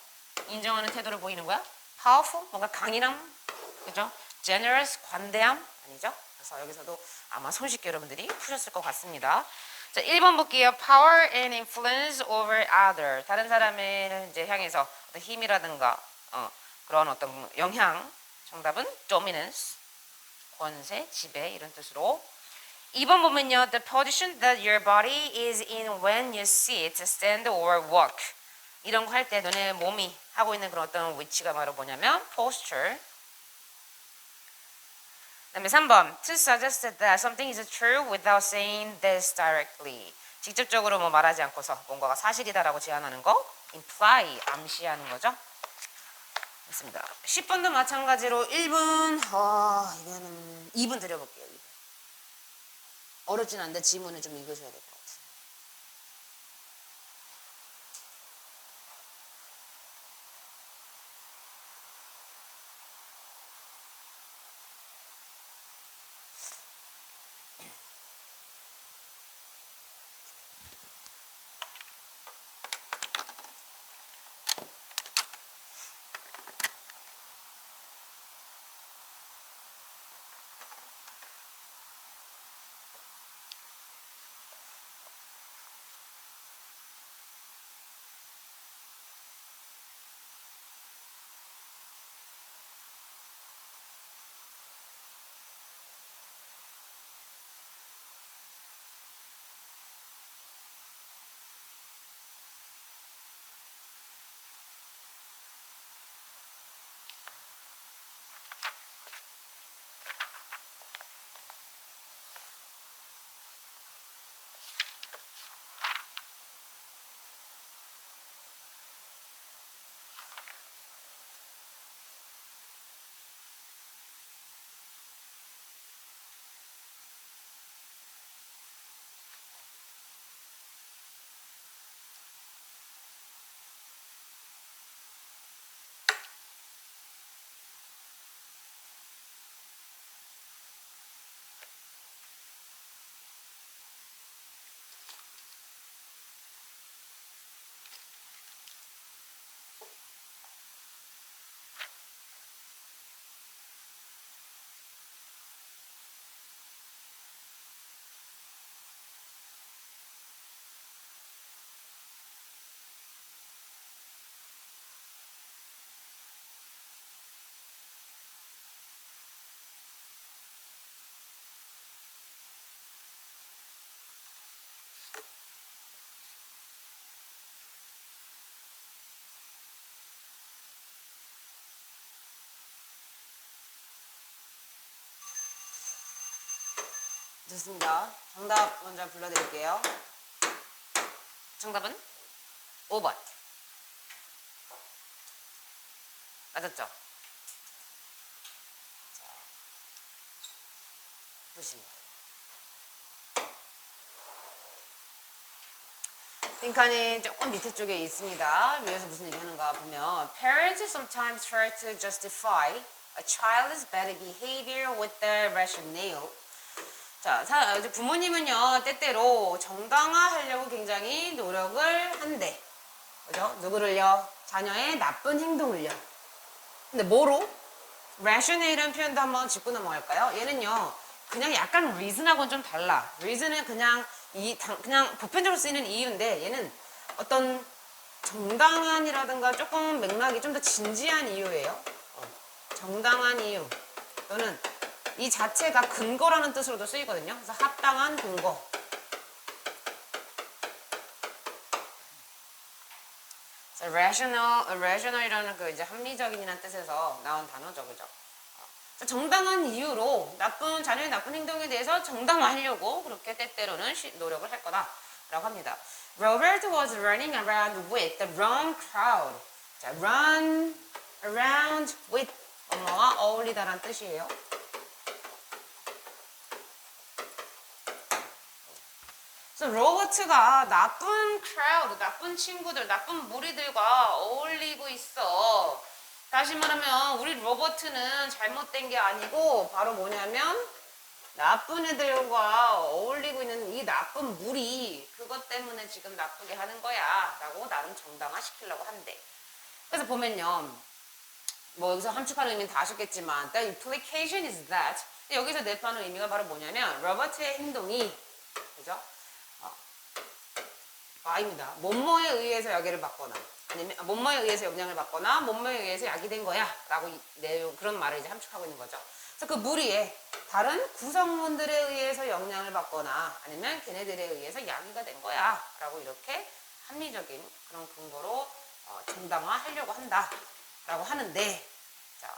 인정하는 태도를 보이는 거야. powerful 뭔가 강인함. 그죠? generous 관대함 아니죠? 그래서 여기서도 아마 손쉽게 여러분들이 푸셨을 것 같습니다. 자, 1번 볼게요. Power and influence over other. 다른 사람을 이제 향해서 어떤 힘이라든가 그런 어떤 영향. 정답은 dominance. 권세, 지배 이런 뜻으로. 2번 보면요. The position that your body is in when you sit, stand or walk. 이런 거 할 때 너네 몸이 하고 있는 그런 어떤 위치가 바로 뭐냐면 posture. 그다음에 3번 to suggest that something is true without saying this directly. 직접적으로 뭐 말하지 않고서 뭔가가 사실이다라고 제안하는 거. imply 암시하는 거죠. 됐습니다. 10번도 마찬가지로 1분 이거는 2분 드려볼게요. 2분. 어렵진 않은데 지문을 좀 읽으셔야 될 것 같아요. 좋습니다. 정답 먼저 불러드릴게요. 정답은 5번. 맞았죠? 자, 보시면. 빈칸이 조금 밑에 쪽에 있습니다. 위에서 무슨 얘기 하는가 보면 Parents sometimes try to justify a child's bad behavior with their rationale. 자, 이제 부모님은요, 때때로 정당화하려고 굉장히 노력을 한대. 그죠? 누구를요? 자녀의 나쁜 행동을요. 근데 뭐로? rationale이라는 표현도 한번 짚고 넘어갈까요? 얘는요, 그냥 약간 reason하고는 좀 달라. reason은 그냥 그냥 보편적으로 쓰이는 이유인데 얘는 어떤 정당한이라든가 조금 맥락이 좀 더 진지한 이유예요. 정당한 이유 또는 이 자체가 근거라는 뜻으로도 쓰이거든요. 그래서 합당한 근거. rational이라는 그 이제 합리적인이라는 뜻에서 나온 단어죠, 그죠? 정당한 이유로 자녀의 나쁜 행동에 대해서 정당화하려고 그렇게 때때로는 노력을 할 거다라고 합니다. Robert was running around with the wrong crowd. 자, run around with 뭐와 어울리다라는 뜻이에요. 그래서 로버트가 나쁜 crowd, 나쁜 친구들, 나쁜 무리들과 어울리고 있어. 다시 말하면 우리 로버트는 잘못된 게 아니고 바로 뭐냐면 나쁜 애들과 어울리고 있는 이 나쁜 무리 그것 때문에 지금 나쁘게 하는 거야 라고 나름 정당화시키려고 한대. 그래서 보면요, 뭐 여기서 함축하는 의미는 다 아셨겠지만 the implication is that 여기서 내포하는 의미가 바로 뭐냐면 로버트의 행동이 그죠? Y입니다. 뭐뭐에 의해서 약을 받거나 아니면 뭐뭐에 의해서 영향을 받거나 뭐뭐에 의해서 약이 된 거야 라고 그런 말을 이제 함축하고 있는 거죠. 그래서 그 무리에 다른 구성원들에 의해서 영향을 받거나 아니면 걔네들에 의해서 약이가 된 거야 라고 이렇게 합리적인 그런 근거로 정당화하려고 한다 라고 하는데, 자,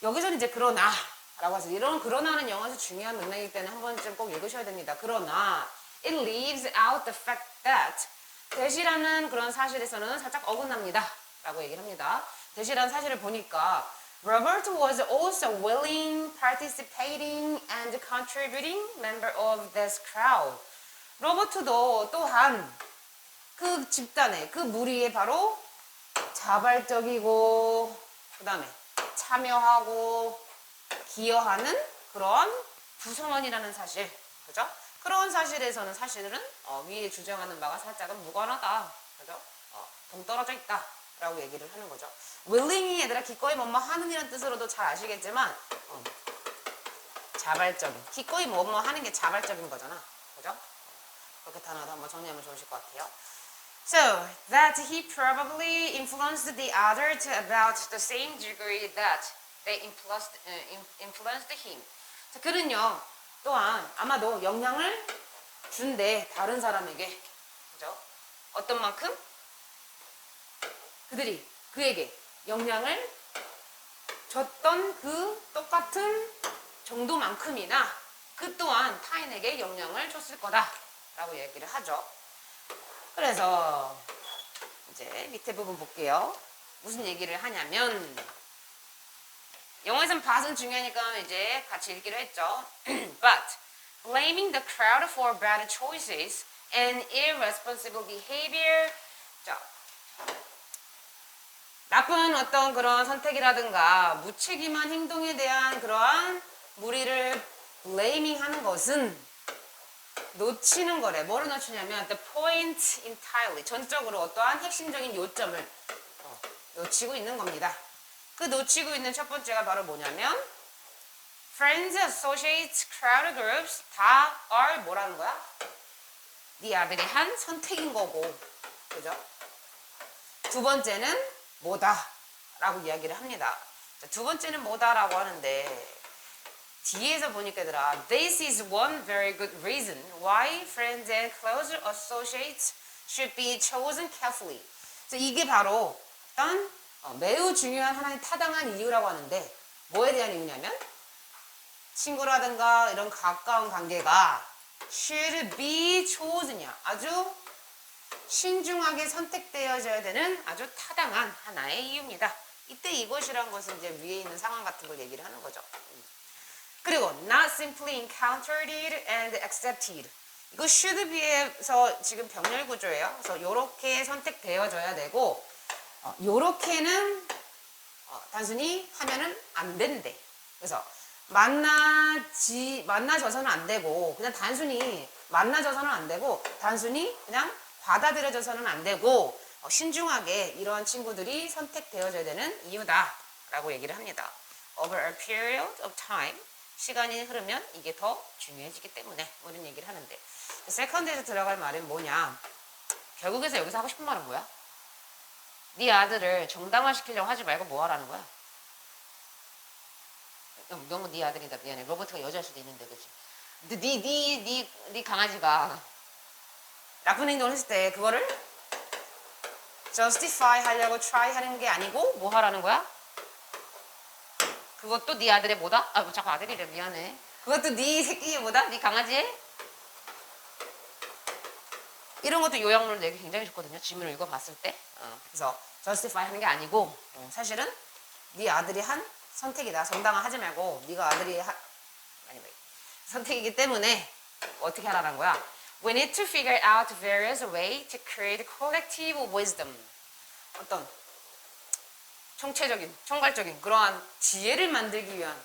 여기서는 이제 그러나 라고 해서 이런 그러나는 영어에서 중요한 맥락이기 때문에 한 번쯤 꼭 읽으셔야 됩니다. 그러나 it leaves out the fact that 대시라는 그런 사실에서는 살짝 어긋납니다 라고 얘기를 합니다. 대시라는 사실을 보니까 Robert was also willing, participating and contributing member of this crowd. 로버트도 또한 그 집단의 그 무리에 바로 자발적이고 그 다음에 참여하고 기여하는 그런 구성원이라는 사실, 그죠? 그런 사실에서는 사실은 위에 주장하는 바가 살짝은 무관하다, 그죠? 동떨어져 있다 라고 얘기를 하는 거죠. willing이 얘들아 기꺼이 뭐뭐 하는 이라는 뜻으로도 잘 아시겠지만 자발적인, 기꺼이 뭐뭐 하는 게 자발적인 거잖아, 그죠? 그렇게 단어도 한번 정리하면 좋으실 것 같아요. So that he probably influenced the other to about the same degree that they influenced him. 자, 그는요 또한 아마도 영향을 준대 다른 사람에게, 그죠? 어떤 만큼? 그들이 그에게 영향을 줬던 그 똑같은 정도만큼이나 그 또한 타인에게 영향을 줬을 거다라고 얘기를 하죠. 그래서 이제 밑에 부분 볼게요. 무슨 얘기를 하냐면 영어에서는 but은 중요하니까 이제 같이 읽기로 했죠. But blaming the crowd for bad choices and irresponsible behavior. 자, 나쁜 어떤 그런 선택이라든가 무책임한 행동에 대한 그러한 무리를 blaming 하는 것은 놓치는 거래. 뭐를 놓치냐면 the point entirely. 전적으로 어떠한 핵심적인 요점을 놓치고 있는 겁니다. 그 놓치고 있는 첫 번째가 바로 뭐냐면 friends, associates, crowd groups 다 are 뭐라는 거야? the 아베리한 선택인 거고, 그죠? 두 번째는 뭐다 라고 이야기를 합니다. 자, 두 번째는 뭐다라고 하는데 뒤에서 보니까 얘들아 this is one very good reason why friends and close associates should be chosen carefully. 그래서 이게 바로 어떤 매우 중요한 하나의 타당한 이유라고 하는데 뭐에 대한 이유냐면 친구라든가 이런 가까운 관계가 should be chosen이야. 아주 신중하게 선택되어져야 되는 아주 타당한 하나의 이유입니다. 이때 이것이란 것은 이제 위에 있는 상황 같은 걸 얘기를 하는 거죠. 그리고 not simply encountered and accepted. 이거 should be에서 지금 병렬 구조예요. 그래서 요렇게 선택되어져야 되고 요렇게는 단순히 하면은 안 된대. 그래서 만나져서는 안 되고 그냥 단순히 만나져서는 안 되고 단순히 그냥 받아들여져서는 안 되고 신중하게 이러한 친구들이 선택되어져야 되는 이유다 라고 얘기를 합니다. Over a period of time 시간이 흐르면 이게 더 중요해지기 때문에 이런 얘기를 하는데 세컨드에서 들어갈 말은 뭐냐 결국에서 여기서 하고 싶은 말은 뭐야? 네 아들을 정당화시키려고 하지 말고 뭐 하라는 거야? 너무 네 아들이다 미안해 로버트가 여자일 수도 있는데 그치? 근데 네 강아지가 나쁜 행동을 했을 때 그거를 justify 하려고 try 하는 게 아니고 뭐 하라는 거야? 그것도 네 아들의 뭐다? 아 자꾸 아들이래 미안해 그것도 네 새끼의 뭐다? 네 강아지의? 이런 것도 요약문을 내기 굉장히 좋거든요 지문을 읽어봤을 때 그래서 justify 하는 게 아니고 사실은 네 아들이 한 선택이다 정당화하지 말고 네가 아들이 선택이기 때문에 어떻게 하라는 거야? We need to figure out various ways to create collective wisdom. 어떤 총체적인, 총괄적인 그러한 지혜를 만들기 위한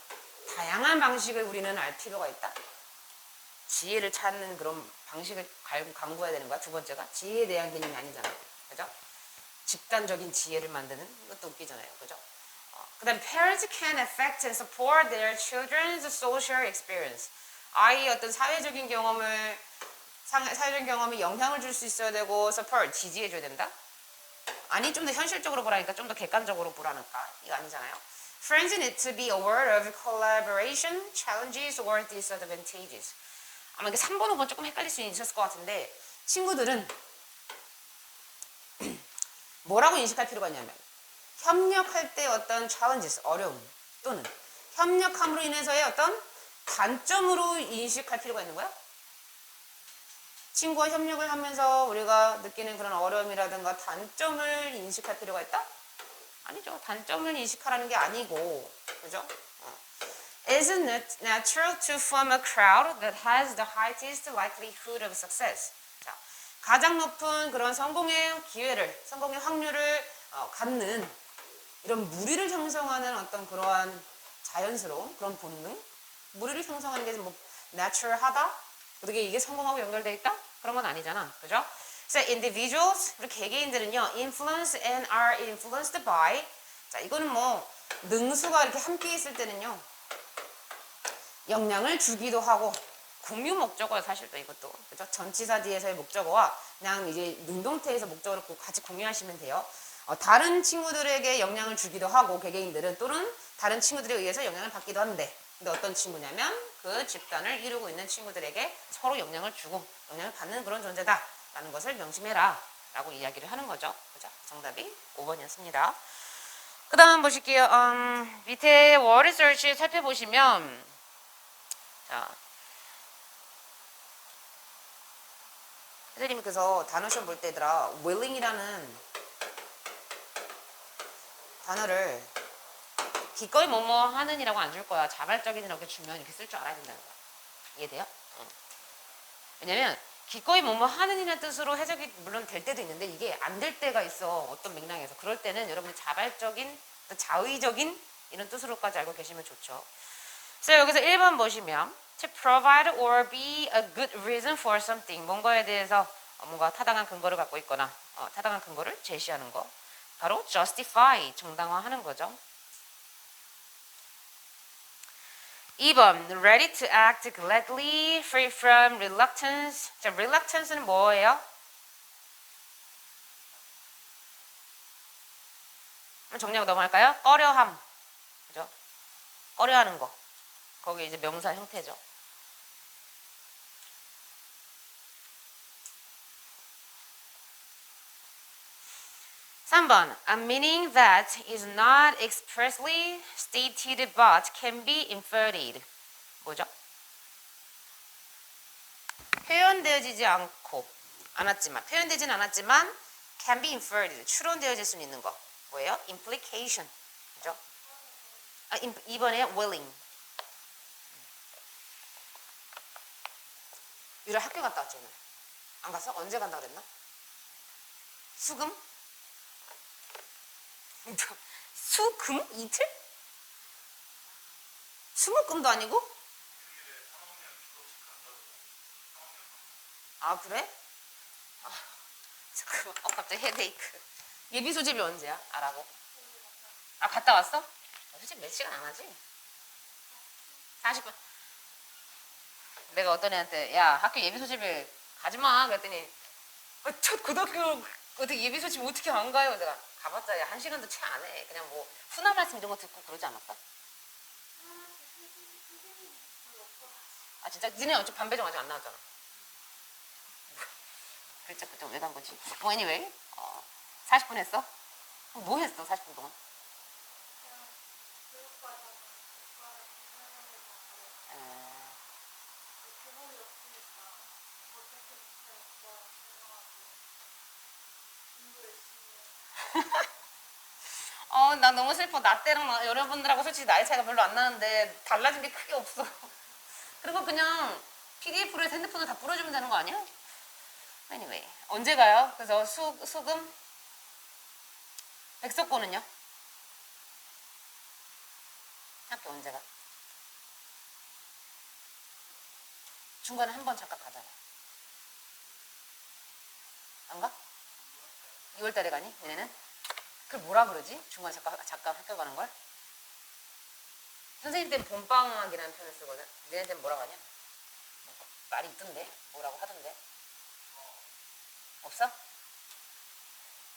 다양한 방식을 우리는 알 필요가 있다. 지혜를 찾는 그런 방식을 강구해야 되는 거야. 두 번째가 지혜에 대한 개념이 아니잖아. 그죠? 집단적인 지혜를 만드는 것도 웃기잖아요. 그죠? 그 다음 parents can affect and support their children's social experience. 아이의 어떤 사회적인 경험이 영향을 줄 수 있어야 되고 support, 지지해줘야 된다? 아니 좀 더 현실적으로 보라니까 좀 더 객관적으로 보라니까 이거 아니잖아요. Friends need to be aware of collaboration, challenges, or disadvantages. 아마 이게 3번, 5번 조금 헷갈릴 수 있었을 것 같은데 친구들은 뭐라고 인식할 필요가 있냐면 협력할 때 어떤 challenges, 어려움 또는 협력함으로 인해서의 어떤 단점으로 인식할 필요가 있는 거야? 친구와 협력을 하면서 우리가 느끼는 그런 어려움이라든가 단점을 인식할 필요가 있다? 아니죠. 단점을 인식하라는 게 아니고, 그죠? Isn't it natural to form a crowd that has the highest likelihood of success? 자, 가장 높은 그런 성공의 기회를, 성공의 확률을 갖는 이런 무리를 형성하는 어떤 그러한 자연스러운 그런 본능? 무리를 형성하는 게 뭐 natural하다? 어떻게 이게 성공하고 연결되어 있다? 그런 건 아니잖아. 그죠? So individuals, 우리 개개인들은요, influence and are influenced by. 자, 이거는 뭐, 능수가 이렇게 함께 있을 때는요, 영향을 주기도 하고, 공유 목적어야, 사실 또 이것도. 그죠? 전치사 뒤에서의 목적어와 그냥 이제 능동태에서 목적어를 같이 공유하시면 돼요. 다른 친구들에게 영향을 주기도 하고, 개개인들은 또는 다른 친구들에 의해서 영향을 받기도 한데, 근데 어떤 친구냐면 그 집단을 이루고 있는 친구들에게 서로 영향을 주고 영향을 받는 그런 존재다 라는 것을 명심해라 라고 이야기를 하는 거죠. 그죠? 정답이 5번이었습니다. 그 다음 보실게요. 밑에 워 리서치 살펴보시면 자 선생님이 그래서 단어 시험 볼 때 얘들아 willing이라는 단어를 기꺼이 뭐뭐 하는이라고 안 줄 거야. 자발적인이라고 주면 이렇게 쓸 줄 알아야 된다는 거야. 이해돼요? 왜냐면 기꺼이 뭐뭐 하는이라는 뜻으로 해석이 물론 될 때도 있는데 이게 안 될 때가 있어. 어떤 맥락에서. 그럴 때는 여러분이 자발적인, 자의적인 이런 뜻으로까지 알고 계시면 좋죠. 그래서 여기서 1번 보시면 to provide or be a good reason for something. 뭔가에 대해서 뭔가 타당한 근거를 갖고 있거나 타당한 근거를 제시하는 거. 바로 justify, 정당화하는 거죠. 2번, ready to act gladly, free from reluctance. 자, reluctance는 뭐예요? 정리하고 넘어갈까요? 꺼려함. 그죠? 꺼려하는 거. 거기 이제 명사 형태죠. (3번) A meaning that is not expressly stated but can be inferred. 뭐죠? 표현되어지지 표현되진 않았지만 can be inferred, 추론되어질 수 있는 거. 뭐예요? implication. 그죠? 2번에 willing. 유라 학교 갔다 왔지 오늘. 안 갔어? 언제 간다 그랬나? 수금? 수금? 이틀? 수목금도 아니고? 아 그래? 아, 잠깐만. 갑자기 헤데이크. 예비 소집이 언제야? 알아고. 아 갔다 왔어? 솔직히 몇 시간 안 하지? 40분. 내가 어떤 애한테 야 학교 예비 소집일 가지마 그랬더니 첫 고등학교 어떻게 예비 소집 어떻게 안 가요? 내가 가봤자 한 시간도 채 안 해. 그냥 뭐 훈화 말씀 이런 거 듣고 그러지 않았어? 아 진짜? 니네 어차피 반배정 아직 안 나왔잖아. 글자 그때 왜 간 거지? anyway 40분 했어? 뭐 했어 40분 동안? 나 너무 슬퍼. 나 때랑 여러분들하고 솔직히 나이 차이가 별로 안 나는데 달라진 게 크게 없어. 그리고 그냥 PDF로 해서 핸드폰으로 다 뿌려주면 되는 거 아니야? anyway 언제 가요? 그래서 수금? 백석고는요? 학교 언제 가? 중간에 한 번 잠깐 가잖아. 안 가? 2월달에 가니? 얘네는? 그걸 뭐라 그러지? 중간에 잠깐 학교 가는 걸? 선생님 때는 봄방학이라는 표현을 쓰거든. 얘네 때는 뭐라고 하냐? 말이 있던데? 뭐라고 하던데? 없어?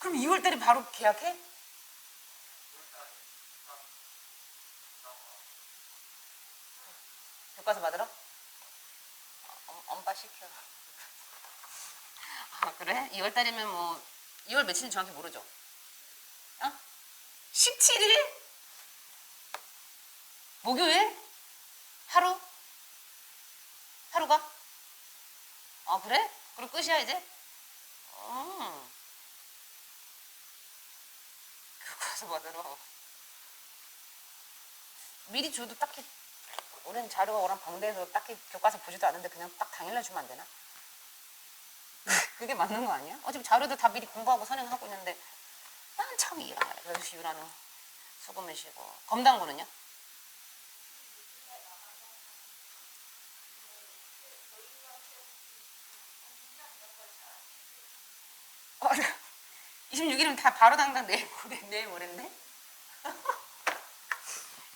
그럼 2월달에 바로 계약해? 교과서 받으러? 엄빠 시켜. 아 그래? 2월달이면 뭐 2월 며칠인지 정확히 모르죠? 17일? 목요일? 하루? 하루가? 아 그래? 그럼 끝이야 이제? 교과서 받으러 미리 줘도 딱히 우린 자료가 오랑 방대해서 딱히 교과서 보지도 않는데 그냥 딱 당일날 주면 안 되나? 그게 맞는 거 아니야? 어차피 자료도 다 미리 공부하고 선행하고 있는데 난 참 이해가 안 돼. 그래서 유라는 수금을 쉬고 검당고는요? 어, 26일은 다 바로 당장 내일 모레인데?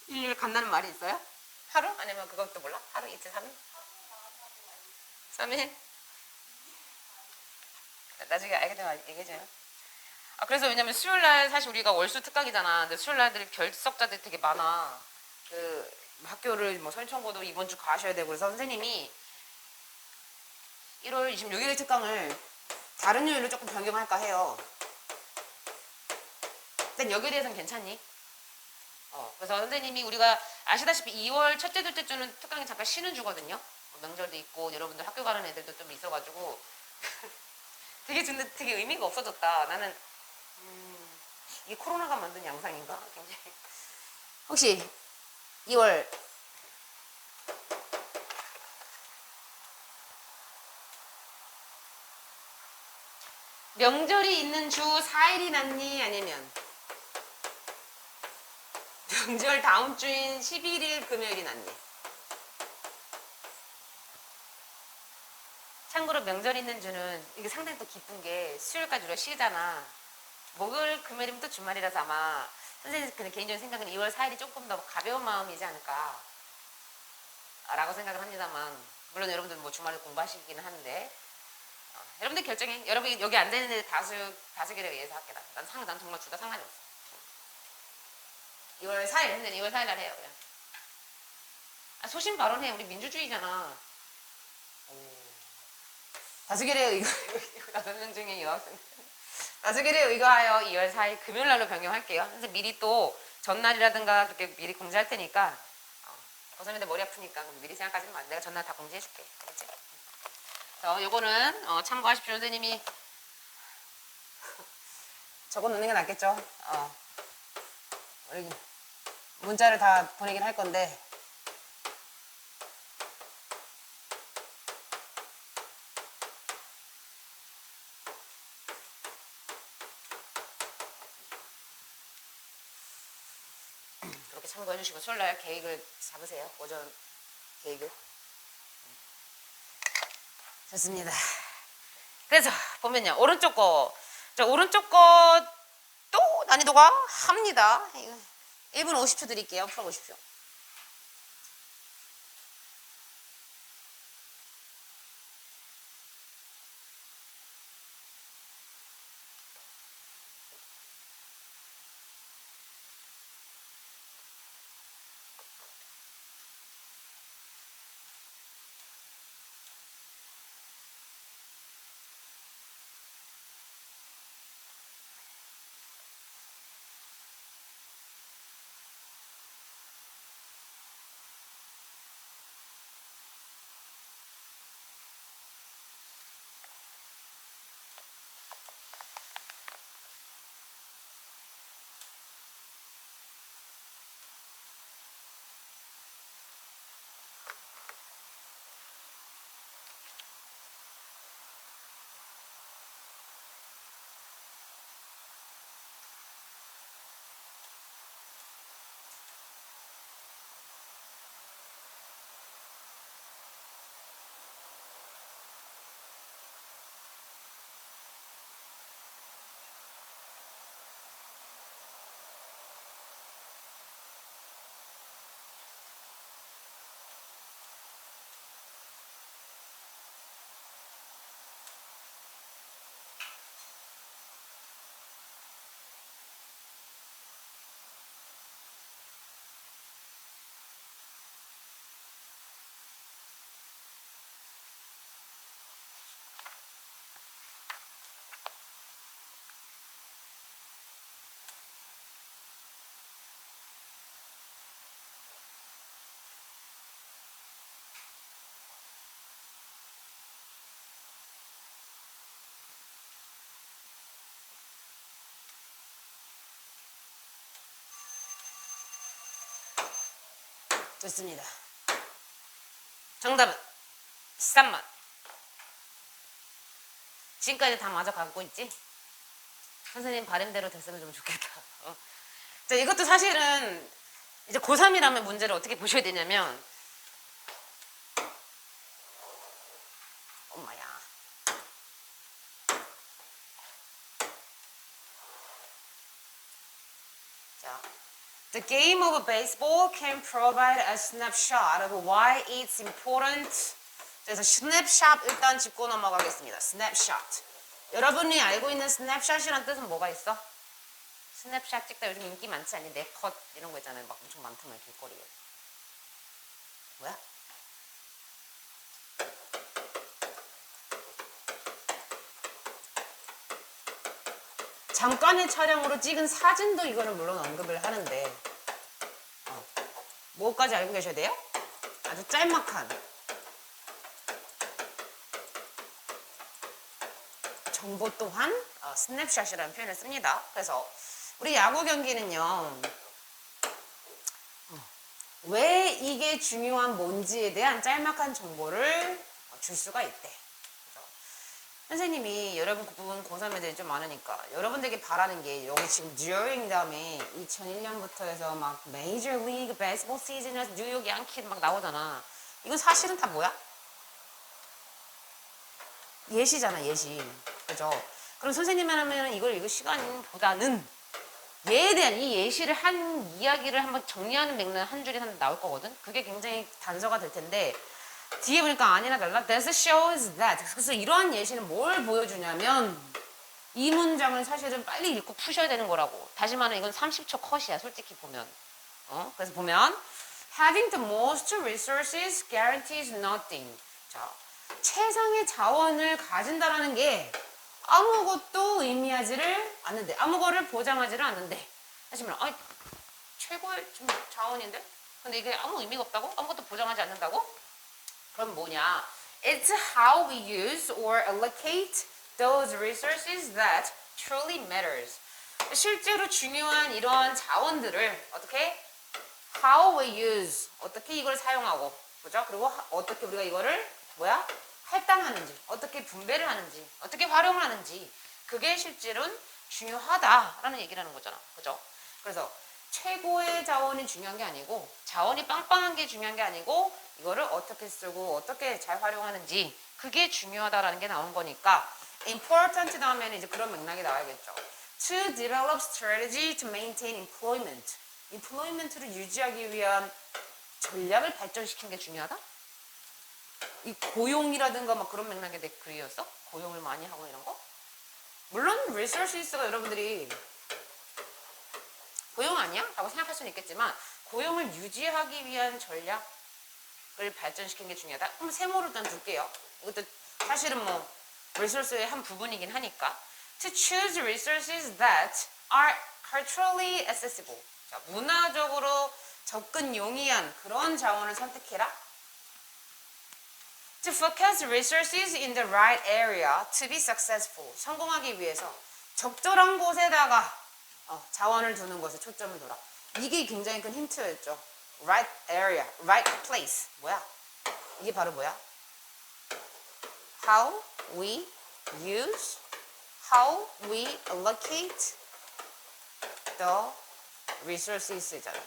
일요일 간다는 말이 있어요? 하루? 아니면 그것도 몰라? 하루, 이틀, 3일? 3일? 나중에 알게 되면 얘기해줘요. 그래서 왜냐면 수요일날 사실 우리가 월수 특강이잖아. 근데 수요일날들이 결석자들이 되게 많아. 학교를 뭐 서울청고도 이번 주 가셔야 되고 그래서 선생님이 1월 26일 특강을 다른 요일로 조금 변경할까 해요. 일단 여기에 대해서는 괜찮니? 그래서 선생님이 우리가 아시다시피 2월 첫째, 둘째 주는 특강이 잠깐 쉬는 주거든요. 명절도 있고 여러분들 학교 가는 애들도 좀 있어가지고 되게 의미가 없어졌다. 나는 이게 코로나가 만든 양상인가? 굉장히 혹시 2월 명절이 있는 주 4일이 낫니? 아니면 명절 다음 주인 11일 금요일이 낫니? 참고로 명절 있는 주는 이게 상당히 또 기쁜 게 수요일까지 우리가 쉬잖아. 목요일 금요일이면 또 주말이라서 아마 선생님 그냥 개인적인 생각은 2월 4일이 조금 더 가벼운 마음이지 않을까 라고 생각을 합니다만 물론 여러분들 뭐 주말에 공부하시기는 하는데 여러분들 결정해. 여러분 여기 앉아있는 애들 다수결에 의해서 할게. 난 정말 둘 다 상관이 없어. 2월 4일 근데 2월 4일 날 해요 그냥. 소신 발언해. 우리 민주주의잖아. 다수결에 의거 5명 중에 여학생 다수결에 의거하여 2월 4일 금요일 날로 변경할게요. 그래서 미리 또 전날이라든가 그렇게 미리 공지할 테니까 고3인데 머리 아프니까 미리 생각하지 마. 내가 전날 다 공지해줄게. 알겠지? 요거는 참고하십시오. 선생님이 적어놓는 게 낫겠죠? 여기 문자를 다 보내긴 할 건데 그렇게 참고해 주시고 수요일날 계획을 잡으세요. 오전 계획을. 좋습니다. 그래서 보면요. 오른쪽 것도 난이도가 합니다. 1분 50초 드릴게요. 풀어보십시오. 좋습니다. 정답은 13만. 지금까지 다 맞아 갖고 있지? 선생님 바람대로 됐으면 좀 좋겠다. 자, 이것도 사실은 이제 고3이라면 문제를 어떻게 보셔야 되냐면, 엄마야. 자, The game of baseball can provide a snapshot of why it's important. 그래서 snapshot 일단 짚고 넘어가겠습니다. snapshot. 여러분이 알고 있는 snapshot이란 뜻은 뭐가 있어? 스냅샷 찍다 요즘 인기 많지 않니? 내 컷 이런 거 있잖아요. 막 엄청 많더만 길거리에. 뭐야? 잠깐의 촬영으로 찍은 사진도 이거는 물론 언급을 하는데 뭐까지 알고 계셔야 돼요? 아주 짤막한 정보 또한 스냅샷이라는 표현을 씁니다. 그래서 우리 야구 경기는요, 왜 이게 중요한 뭔지에 대한 짤막한 정보를 줄 수가 있대. 그래서 선생님이 여러분 부분 고3 애들이 좀 많으니까 여러분들에게 바라는 게 여기 지금 during 다음에 2001년부터 해서 막 Major League Baseball 시즌에서 뉴욕 양키 막 나오잖아. 이건 사실은 다 뭐야? 예시잖아, 예시. 그죠? 그럼 선생님이 하면 이걸 읽을 시간보다는 얘에 대한 이 예시를 한 이야기를 한번 정리하는 맥락 한 줄이 나올 거거든? 그게 굉장히 단서가 될 텐데, 뒤에 보니까 아니나 달라. This shows that. 그래서 이러한 예시는 뭘 보여주냐면, 이 문장을 사실은 빨리 읽고 푸셔야 되는 거라고. 다시 말하면 이건 30초 컷이야, 솔직히 보면. 그래서 보면, having the most resources guarantees nothing. 자, 최상의 자원을 가진다라는 게 아무것도 의미하지를 않는데, 아무거를 보장하지를 않는데, 하시면 최고의 좀 자원인데? 근데 이게 아무 의미가 없다고? 아무것도 보장하지 않는다고? 그럼 뭐냐? It's how we use or allocate those resources that truly matters. 실제로 중요한 이러한 자원들을 어떻게? How we use. 어떻게 이걸 사용하고. 그죠? 그리고 어떻게 우리가 이거를 뭐야? 할당하는지. 어떻게 분배를 하는지. 어떻게 활용을 하는지. 그게 실제로는 중요하다라는 얘기를 하는 거잖아. 그죠? 그래서 최고의 자원이 중요한 게 아니고 자원이 빵빵한 게 중요한 게 아니고 이거를 어떻게 쓰고 어떻게 잘 활용하는지 그게 중요하다라는 게 나온 거니까 important 다음에는 이제 그런 맥락이 나와야겠죠. To develop strategy to maintain employment. employment를 유지하기 위한 전략을 발전시키는 게 중요하다? 이 고용이라든가 막 그런 맥락의 글이었어? 고용을 많이 하고 이런 거? 물론 resources가 여러분들이 고용 아니야? 라고 생각할 수는 있겠지만 고용을 유지하기 위한 전략을 발전시키는 게 중요하다? 그럼 세모를 일단 둘게요. 이것도 사실은 뭐 resource의 한 부분이긴 하니까 To choose resources that are culturally accessible. 자, 문화적으로 접근 용이한 그런 자원을 선택해라. To focus resources in the right area to be successful. 성공하기 위해서 적절한 곳에다가 자원을 두는 것에 초점을 둬라. 이게 굉장히 큰 힌트였죠. Right area, right place. 뭐야? 이게 바로 뭐야? How we use, how we allocate the resources잖아.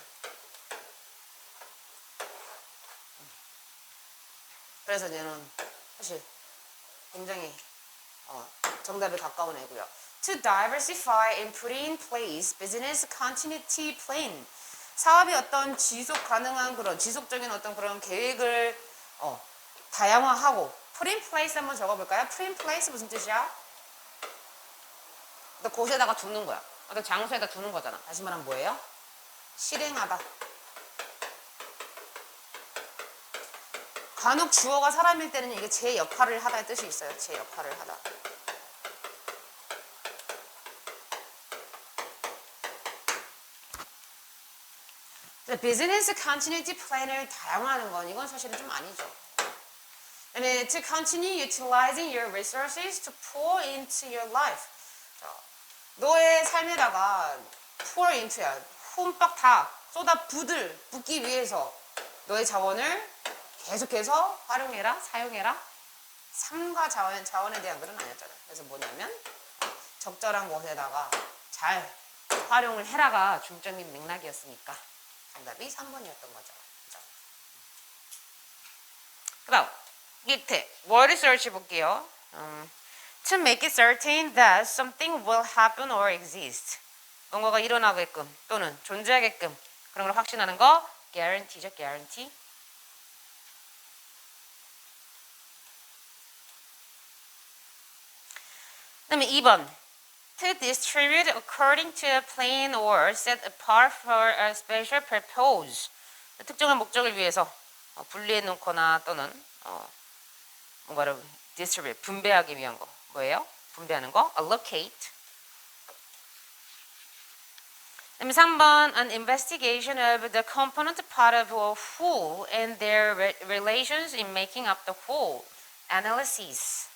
그래서 얘는 사실 굉장히 정답에 가까운 애고요. To diversify and put in place business continuity plan. 사업이 어떤 지속 가능한 그런 지속적인 어떤 그런 계획을 다양화하고 put in place 한번 적어볼까요? put in place 무슨 뜻이야? 어떤 곳에다가 두는 거야. 어떤 장소에다 두는 거잖아. 다시 말하면 뭐예요? 실행하다. 간혹 주어가 사람일 때는 이게 제 역할을 하다의 뜻이 있어요. 제 역할을 하다. 비즈니스 컨티뉴티 플랜을 다양화하는 건 이건 사실은 좀 아니죠. 그다음에 to continue utilizing your resources to pour into your life. 너의 삶에다가 pour into야. 홈빡 다 쏟아 붓기 위해서 너의 자원을 계속해서 활용해라, 사용해라. 삶과 자원에 대한 글은 아니었잖아요. 그래서 뭐냐면 적절한 곳에다가 잘 활용을 해라가 중점인 맥락이었으니까 정답이 3번이었던 거죠. 그죠? 그 다음 밑에 word search 볼게요. To make it certain that something will happen or exist. 뭔가가 일어나게끔 또는 존재하게끔 그런 걸 확신하는 거 guarantee죠. guarantee. 그 다음에 2번 To distribute according to a plan or set apart for a special purpose. 특정한 목적을 위해서 분리해 놓거나 또는 뭔가를 distribute, 분배하기 위한 거. 뭐예요? 분배하는 거. allocate. 그다음에 3번 An investigation of the component part of a whole and their relations in making up the whole. analysis.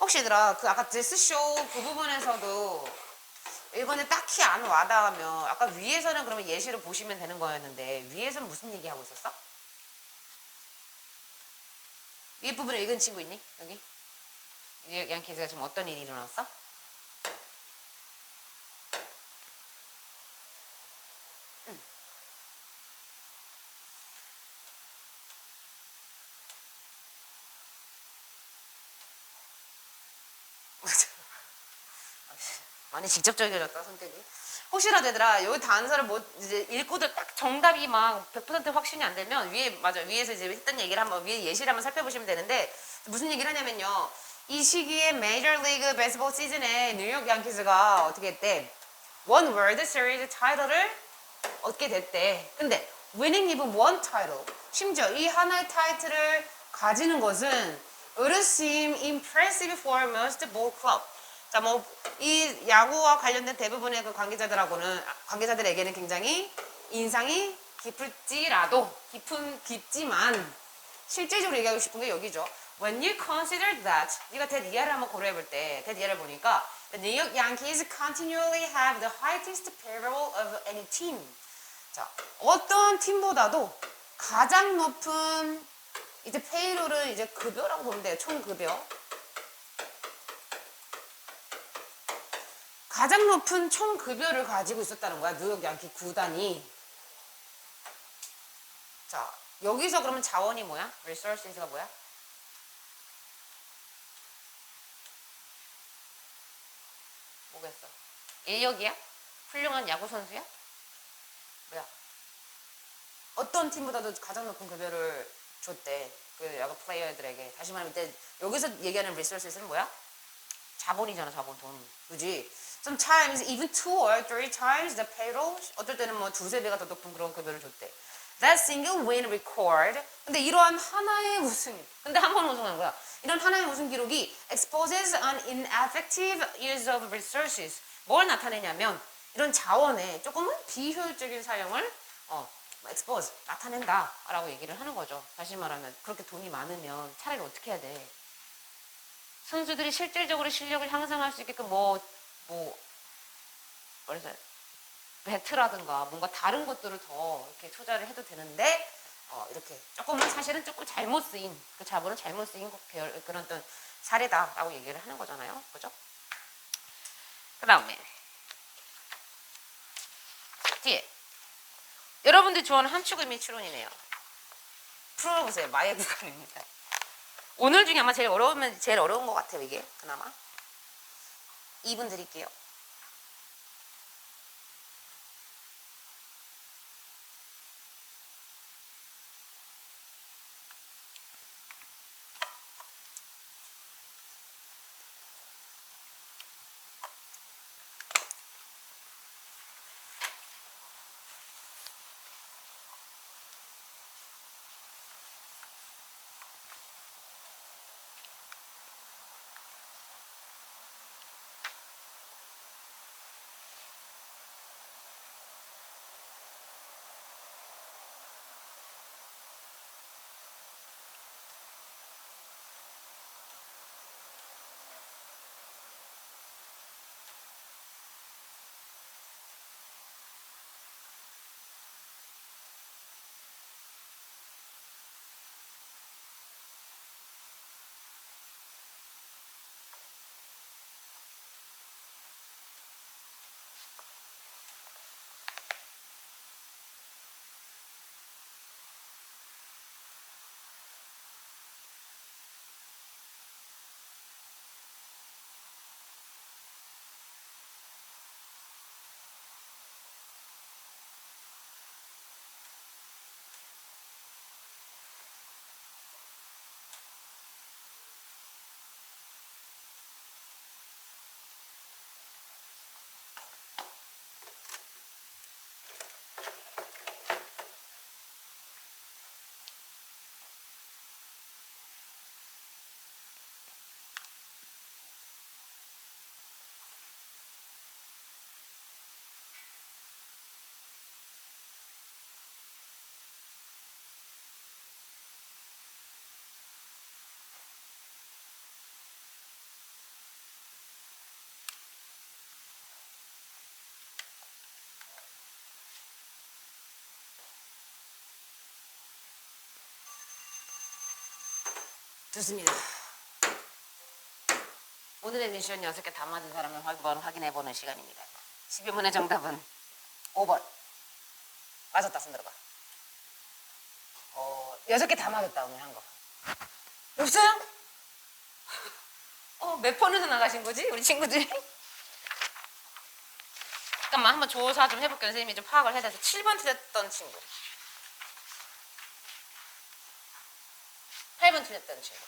혹시 얘들아 그 아까 데스쇼 그 부분에서도 이번에 딱히 안 와닿으면 아까 위에서는 그러면 예시를 보시면 되는 거였는데 위에서는 무슨 얘기하고 있었어? 위에 부분을 읽은 친구 있니? 여기? 양키즈가 지금 어떤 일이 일어났어? 많이 직접적이어졌다 성격이. 혹시라도 얘들아 여기 단서를 이제 읽고도 딱 정답이 막 100% 확신이 안 되면 위에서 이제 했던 얘기를 한번 위에 예시를 한번 살펴보시면 되는데 무슨 얘기를 하냐면요. 이 시기에 메이저 리그 베이스볼 시즌에 뉴욕 양키즈가 어떻게 했대? 원 월드 시리즈 타이틀을 얻게 됐대. 근데 winning even one title. 심지어 이 하나의 타이틀을 가지는 것은 would seem impressive for most ball club. 자, 뭐 이 야구와 관련된 대부분의 그 관계자들에게는 굉장히 인상이 깊지만 실제적으로 얘기하고 싶은 게 여기죠. When you consider that, 네가 that year를 한번 고려해 볼 때, that year를 보니까 the New York Yankees continually have the highest payroll of any team. 자, 어떤 팀보다도 가장 높은 이제 페이롤을 이제 급여라고 보면 돼요. 총 급여. 가장 높은 총 급여를 가지고 있었다는 거야. 뉴욕 양키 구단이. 자, 여기서 그러면 자원이 뭐야? resources가 뭐야? 뭐겠어? 인력이야? 훌륭한 야구 선수야? 뭐야? 어떤 팀보다도 가장 높은 급여를 줬대. 그 야구 플레이어들에게. 다시 말하면 여기서 얘기하는 resources는 뭐야? 자본이잖아, 자본, 돈. 그지? Sometimes even 2 or 3 times the payroll. 어떨 때는 뭐 두세 배가 더 높은 그런 급여를 줬대. That single win record. 근데 이러한 하나의 우승. 근데 한 번 우승한 거야. 이런 하나의 우승 기록이 exposes an ineffective use of resources. 뭘 나타내냐면 이런 자원의 조금은 비효율적인 사용을 expose, 나타낸다라고 얘기를 하는 거죠. 다시 말하면 그렇게 돈이 많으면 차라리 어떻게 해야 돼? 선수들이 실질적으로 실력을 향상할 수 있게끔 그래서 배트라든가 뭔가 다른 것들을 더 이렇게 투자를 해도 되는데 이렇게 조금은 사실은 조금 잘못 쓰인 그 자본은 잘못 쓰인 그런 어떤 사례다라고 얘기를 하는 거잖아요. 그죠? 그 다음에 뒤에 여러분들이 좋아하는 함축의미 추론이네요. 풀어보세요. 마의 구간입니다. 오늘 중에 아마 제일 어려운 것 같아요. 이게 그나마 2분 드릴게요. 좋습니다. 오늘의 미션 6개 다 맞은 사람을 한번 확인해보는 시간입니다. 12번의 정답은 5번. 맞았다, 손 들어봐. 6개 다 맞았다, 오늘 한 거. 없어요? 몇 번에서 나가신 거지? 우리 친구들이? 잠깐만, 한번 조사 좀 해볼게요. 선생님이 좀 파악을 해야 돼서. 7번 틀렸던 친구. 8번 틀렸던 친구.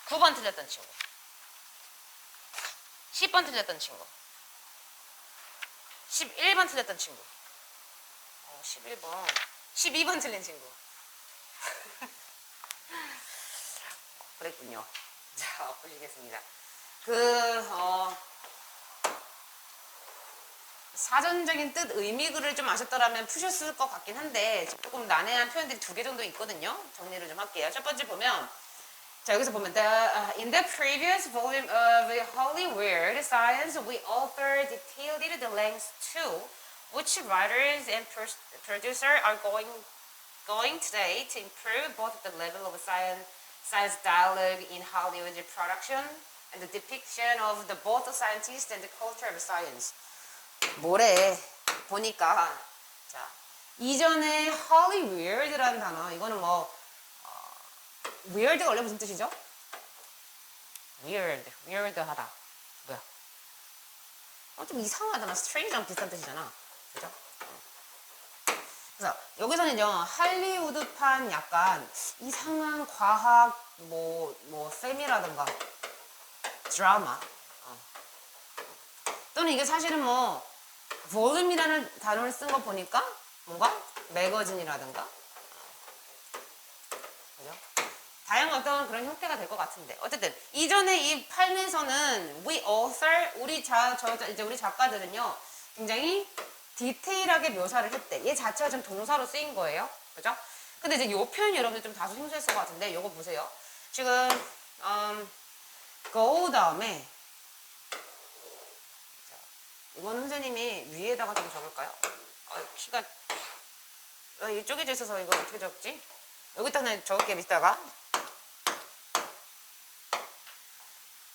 9번 틀렸던 친구. 10번 틀렸던 친구. 11번 틀렸던 친구. 11번. 12번 틀린 친구. 그랬군요. 자, 보시겠습니다. 사전적인 뜻, 의미글을 좀 아셨더라면 푸셨을 것 같긴 한데 조금 난해한 표현들이 2개 정도 있거든요. 정리를 좀 할게요. 첫 번째 보면 자 여기서 보면 in the previous volume of Holy Weird Science, we author detailed the lengths to which writers and producers are going today to improve both the level of science dialogue in Hollywood production and the depiction of both scientists and the culture of science. 뭐래 보니까 자 이전에 Hollyweird라는 단어 이거는 뭐 weird가 원래 무슨 뜻이죠? weird하다 뭐야? 좀 이상하잖아. strange랑 비슷한 뜻이잖아. 그죠? 그래서 여기서는요 할리우드판 약간 이상한 과학 뭐 셈이라든가 드라마 또는 이게 사실은 뭐 볼륨이라는 단어를 쓴 거 보니까 뭔가 매거진이라든가 그죠? 다양한 어떤 그런 형태가 될 것 같은데 어쨌든 이전에 이 판에서는 we author 우리 작가들은요 굉장히 디테일하게 묘사를 했대. 얘 자체가 좀 동사로 쓰인 거예요. 그죠? 근데 이제 요 표현이 여러분들 좀 다소 생소했을 것 같은데 요거 보세요. 지금 go 다음에 이건 선생님이 위에다가 좀 적을까요? 키가 이쪽에 있어서 이거 어떻게 적지? 여기다 그냥 적을게 밑에다가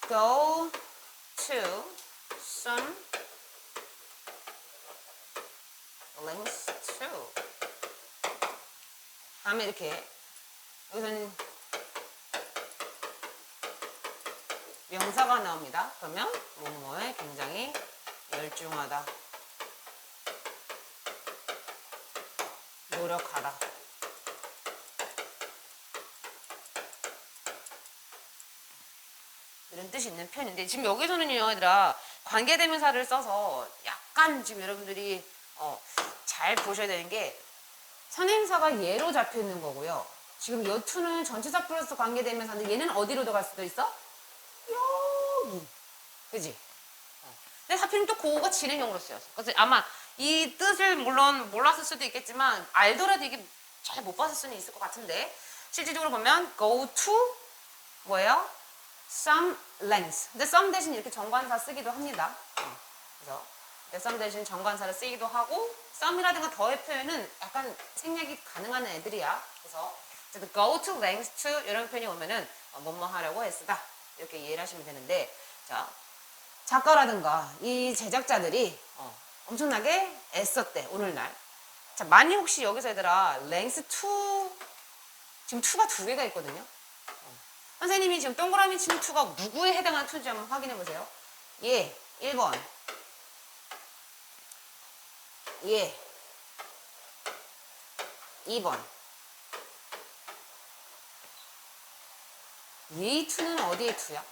go to some links to 다음에 이렇게 여기서는 명사가 나옵니다. 그러면 뭐뭐에 굉장히 열중하다, 노력하다. 이런 뜻이 있는 표현인데 지금 여기서는요 얘들아 관계대명사를 써서 약간 지금 여러분들이 잘 보셔야 되는 게 선행사가 예로 잡혀 있는 거고요. 지금 요 투는 전치사 플러스 관계대명사인데 얘는 어디로 들어갈 수도 있어? 여기. 그지? 근데 하필이면 또 고가 진행형으로 쓰였어. 그래서 아마 이 뜻을 물론 몰랐을 수도 있겠지만 알더라도 이게 잘 못 봤을 수는 있을 것 같은데 실질적으로 보면 go to 뭐예요? some lengths. 근데 some 대신 이렇게 정관사 쓰기도 합니다. 그래서 some 대신 정관사를 쓰기도 하고 some이라든가 더의 표현은 약간 생략이 가능한 애들이야. 그래서 go to lengths to 이런 표현이 오면은 뭐뭐 하려고 애쓰다 이렇게 이해를 하시면 되는데 자 작가라든가 이 제작자들이 엄청나게 애썼대 오늘날. 자 만약 혹시 여기서 얘들아 length to 지금 to가 2개가 있거든요. 선생님이 지금 동그라미 치는 to가 누구에 해당하는 to인지 한번 확인해 보세요. 예 1번 예 2번 이 to는 어디의 to야?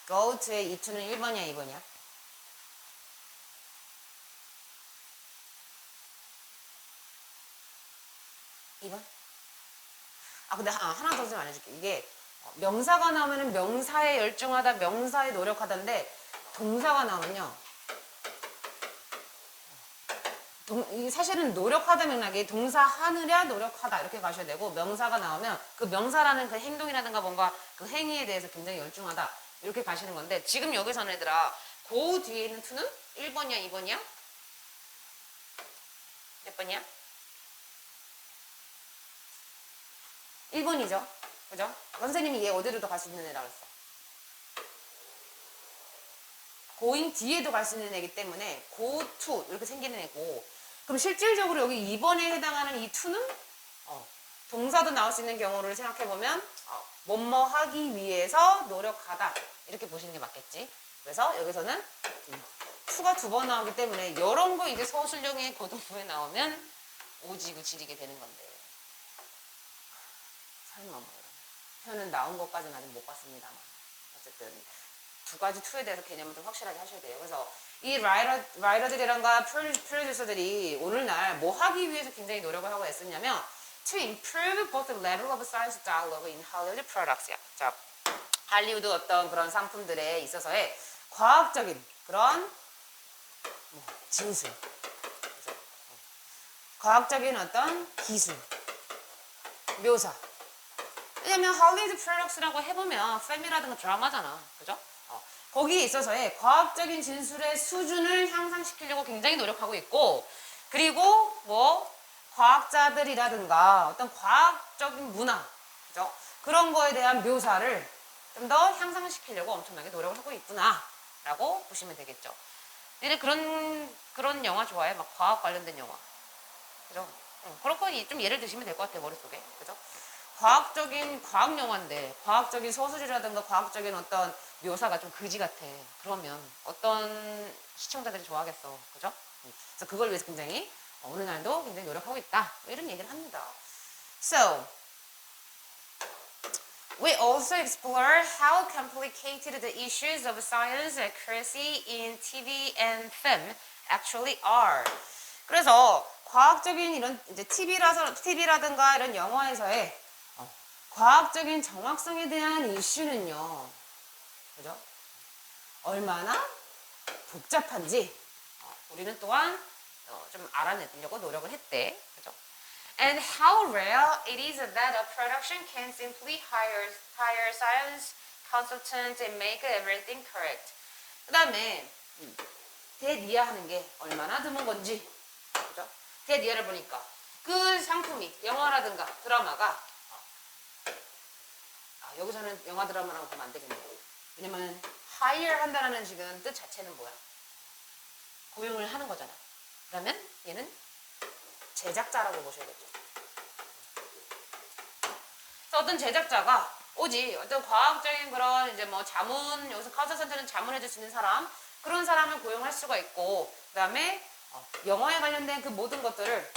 go to의 이 to는 1번이야 2번이야? 2번? 근데 하나 더 좀 알려줄게. 이게 명사가 나오면은 명사에 열중하다, 명사에 노력하다인데 동사가 나오면요. 이게 사실은 노력하다 맥락이 동사 하느냐 노력하다 이렇게 가셔야 되고 명사가 나오면 그 명사라는 그 행동이라든가 뭔가 그 행위에 대해서 굉장히 열중하다 이렇게 가시는 건데 지금 여기서는 얘들아 그 뒤에 있는 to는 1번이야 2번이야? 몇 번이야? 1번이죠. 그죠? 선생님이 얘 어디로도 갈 수 있는 애라 그랬어. going 뒤에도 갈 수 있는 애기 때문에 go to 이렇게 생기는 애고 그럼 실질적으로 여기 2번에 해당하는 이 to는 동사도 나올 수 있는 경우를 생각해보면 뭐뭐 하기 위해서 노력하다 이렇게 보시는 게 맞겠지. 그래서 여기서는 to가 2번 나오기 때문에 이런 거 이제 서술형의 고등부에 나오면 오지구 지리게 되는 건데 설마 뭐 표현은 나온 것까지는 아직 못 봤습니다만 어쨌든 2가지 to에 대해서 개념을 좀 확실하게 하셔야 돼요. 그래서 이 라이터들이란가 프로듀서들이 오늘날 뭐 하기 위해서 굉장히 노력을 하고 애썼냐면 to improve both the level of science dialogue in Hollywood products야. 자, 할리우드 어떤 그런 상품들에 있어서의 과학적인 그런 진술, 과학적인 어떤 기술, 묘사. 왜냐면 할리우드 프로덕스라고 해보면 필름이라든가 드라마잖아, 그죠? 거기에 있어서의 과학적인 진술의 수준을 향상시키려고 굉장히 노력하고 있고, 그리고 뭐 과학자들이라든가 어떤 과학적인 문화, 그죠? 그런 거에 대한 묘사를 좀 더 향상시키려고 엄청나게 노력을 하고 있구나라고 보시면 되겠죠. 근데 그런 영화 좋아해? 막 과학 관련된 영화, 그죠? 그런 거 좀 예를 드시면 될 것 같아요, 머릿속에, 그죠? 과학적인 과학 영화인데 과학적인 서술이라든가 과학적인 어떤 묘사가 좀 그지 같아. 그러면 어떤 시청자들이 좋아하겠어, 그죠? 그래서 그걸 위해서 굉장히 어느 날도 굉장히 노력하고 있다, 뭐 이런 얘기를 합니다. So we also explore how complicated the issues of science accuracy in TV and film actually are. 그래서 과학적인 이런 이제 TV라든가 이런 영화에서의 과학적인 정확성에 대한 이슈는요, 그죠? 얼마나 복잡한지 우리는 또한 좀 알아내려고 노력을 했대, 그죠? And how rare it is that a production can simply hire science consultants and make everything correct. 그 다음에 대니아 하는 게 얼마나 드문 건지, 그죠? 대니아를 보니까 그 상품이 영화라든가 드라마가 여기서는 영화 드라마라고 보면 안 되겠네요. 왜냐면 hire 한다는 지금 뜻 자체는 뭐야? 고용을 하는 거잖아. 그러면 얘는 제작자라고 보셔야겠죠. 그래서 어떤 제작자가 오직 어떤 과학적인 그런 이제 뭐 자문, 여기서 컨설턴트는 자문해줄 수 있는 사람, 그런 사람을 고용할 수가 있고, 그 다음에 영화에 관련된 그 모든 것들을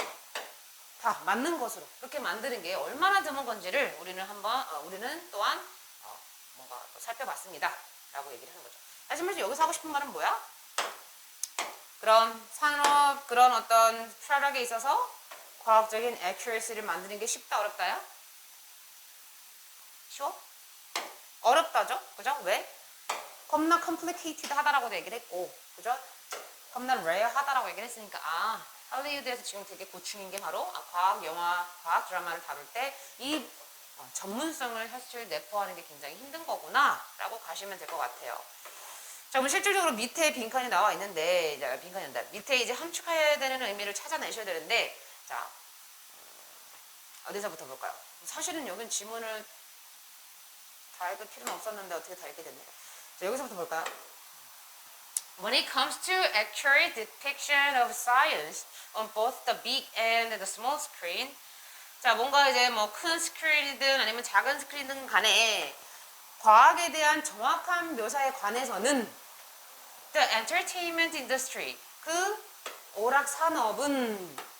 다 맞는 것으로 그렇게 만드는 게 얼마나 드문 건지를 우리는 또한 뭔가 살펴봤습니다 라고 얘기를 하는 거죠. 다시 말해서 여기서 하고 싶은 말은 뭐야? 그런 산업, 그런 어떤 프로덕트에 있어서 과학적인 accuracy를 만드는 게 쉽다, 어렵다야? 쉬워? 어렵다죠? 그죠? 왜? 겁나 complicated 하다라고 얘기를 했고, 그죠? 겁나 rare 하다라고 얘기를 했으니까, 할리우드에서 지금 되게 고충인 게 바로 과학 영화, 과학 드라마를 다룰 때 이 전문성을 사실 내포하는 게 굉장히 힘든 거구나 라고 가시면 될 것 같아요. 자, 그럼 실질적으로 밑에 빈칸이 나와 있는데, 밑에 이제 함축해야 되는 의미를 찾아내셔야 되는데, 자, 어디서부터 볼까요? 사실은 여긴 지문을 다 읽을 필요는 없었는데 어떻게 다 읽게 됐네요. 자, 여기서부터 볼까요? When it comes to accurate depiction of science on both the big and the small screen, 자, 뭔가 이제 뭐 큰 스크린이든 아니면 작은 스크린이든 간에 과학에 대한 정확한 묘사에 관해서는 the entertainment industry, 그 오락 산업은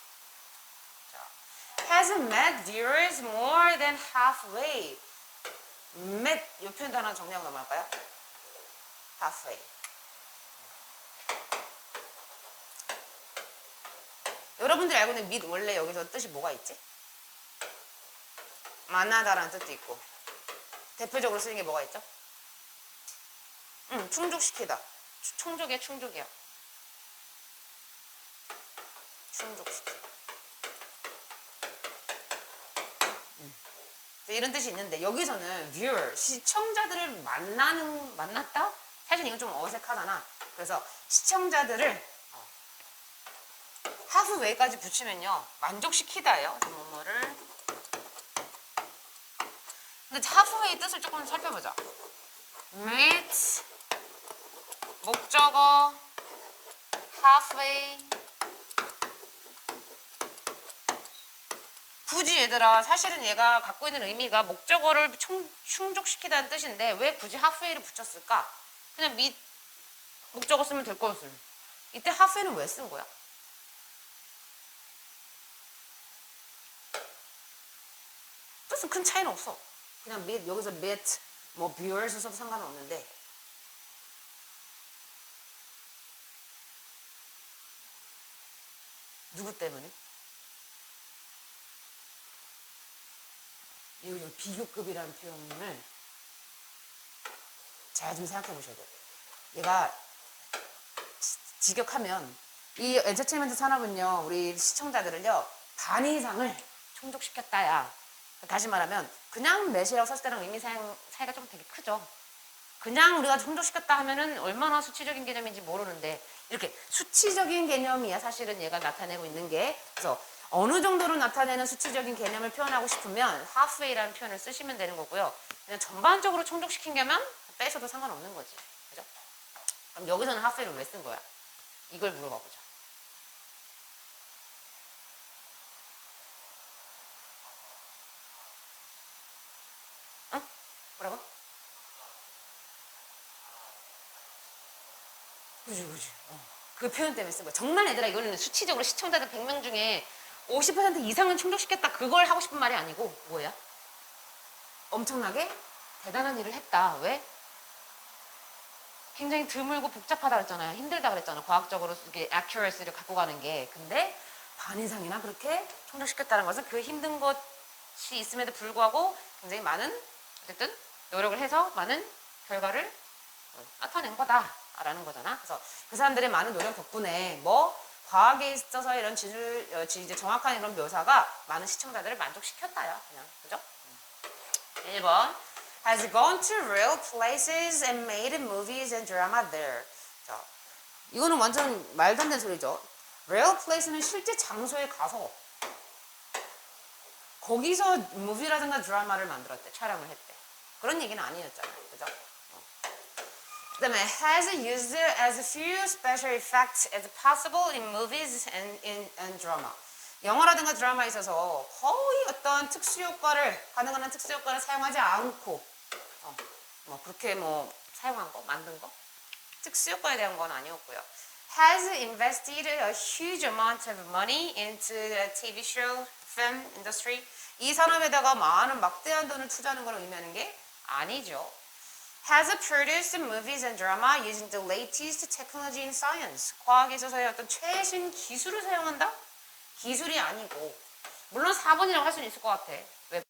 has met viewers more than halfway. met, 이 표현도 하나 정리하고 넘어갈까요? halfway. 여러분들이 알고 있는 meet 원래 여기서 뜻이 뭐가 있지? 만나다라는 뜻도 있고, 대표적으로 쓰는 게 뭐가 있죠? 충족시키다. 충족이야, 충족이야. 충족시키다. 이런 뜻이 있는데, 여기서는 viewer, 시청자들을 만났다? 사실 이건 좀 어색하잖아. 그래서 시청자들을 halfway까지 붙이면요, 만족시키다예요. 뭐뭐를. 근데 halfway 뜻을 조금 살펴보자. meet, 목적어, halfway. 굳이 얘들아, 사실은 얘가 갖고 있는 의미가 목적어를 충족시키다는 뜻인데 왜 굳이 halfway를 붙였을까? 그냥 meet, 목적어 쓰면 될 것을. 이때 halfway는 왜 쓴 거야? 뜻은 큰 차이는 없어. 그냥 meet, 여기서 meet, 뭐 viewers 써도 상관은 없는데, 누구 때문에? 이 비교급이라는 표현을 잘 좀 생각해 보셔야 돼요. 얘가 직역하면 이 엔터테인먼트 산업은요, 우리 시청자들을요, 반 이상을 충족시켰다야. 다시 말하면 그냥 매시라고 썼을 때랑 의미 차이가 좀 되게 크죠. 그냥 우리가 충족시켰다 하면은 얼마나 수치적인 개념인지 모르는데, 이렇게 수치적인 개념이야 사실은 얘가 나타내고 있는 게. 그래서 어느 정도로 나타내는 수치적인 개념을 표현하고 싶으면 halfway라는 표현을 쓰시면 되는 거고요. 그냥 전반적으로 충족시킨 개념 빼셔도 상관없는 거지. 그죠? 그럼 여기서는 halfway를 왜 쓴 거야? 이걸 물어봐 보자. 응? 뭐라고? 그지. 그 표현 때문에 쓴 거야. 정말 얘들아, 이거는 수치적으로 시청자들 100명 중에 50% 이상은 충족시켰다. 그걸 하고 싶은 말이 아니고, 뭐야? 엄청나게 대단한 일을 했다. 왜? 굉장히 드물고 복잡하다 그랬잖아요. 힘들다 그랬잖아요. 과학적으로 이게 accuracy를 갖고 가는 게. 근데 반 이상이나 그렇게 충족시켰다는 것은 그 힘든 것이 있음에도 불구하고 굉장히 많은, 어쨌든 노력을 해서 많은 결과를 나타낸 거다라는 거잖아. 그래서 그 사람들의 많은 노력 덕분에 뭐 과학에 있어서 이런 이제 정확한 이런 묘사가 많은 시청자들을 만족시켰다요. 그냥 그죠? 1번 has gone to real places and made movies and drama there. 자, 이거는 완전 말도 안 되는 소리죠. real place는 실제 장소에 가서 거기서 무비라든가 드라마를 만들었대. 촬영을 했대. 그런 얘기는 아니었잖아요. 그죠? 그 다음에 has used as few special effects as possible in movies and drama. 영화라든가 드라마에 있어서 거의 어떤 가능한 특수효과를 사용하지 않고, 뭐 그렇게 뭐 사용한 거, 만든 거, 특수효과에 대한 건 아니었고요. Has invested a huge amount of money into the TV show, film industry. 이 산업에다가 많은 막대한 돈을 투자하는 걸 의미하는 게 아니죠. Has produced movies and drama using the latest technology in science. 과학에 있어서의 어떤 최신 기술을 사용한다? 기술이 아니고, 물론 4번이라고 할 수는 있을 것 같아. 왜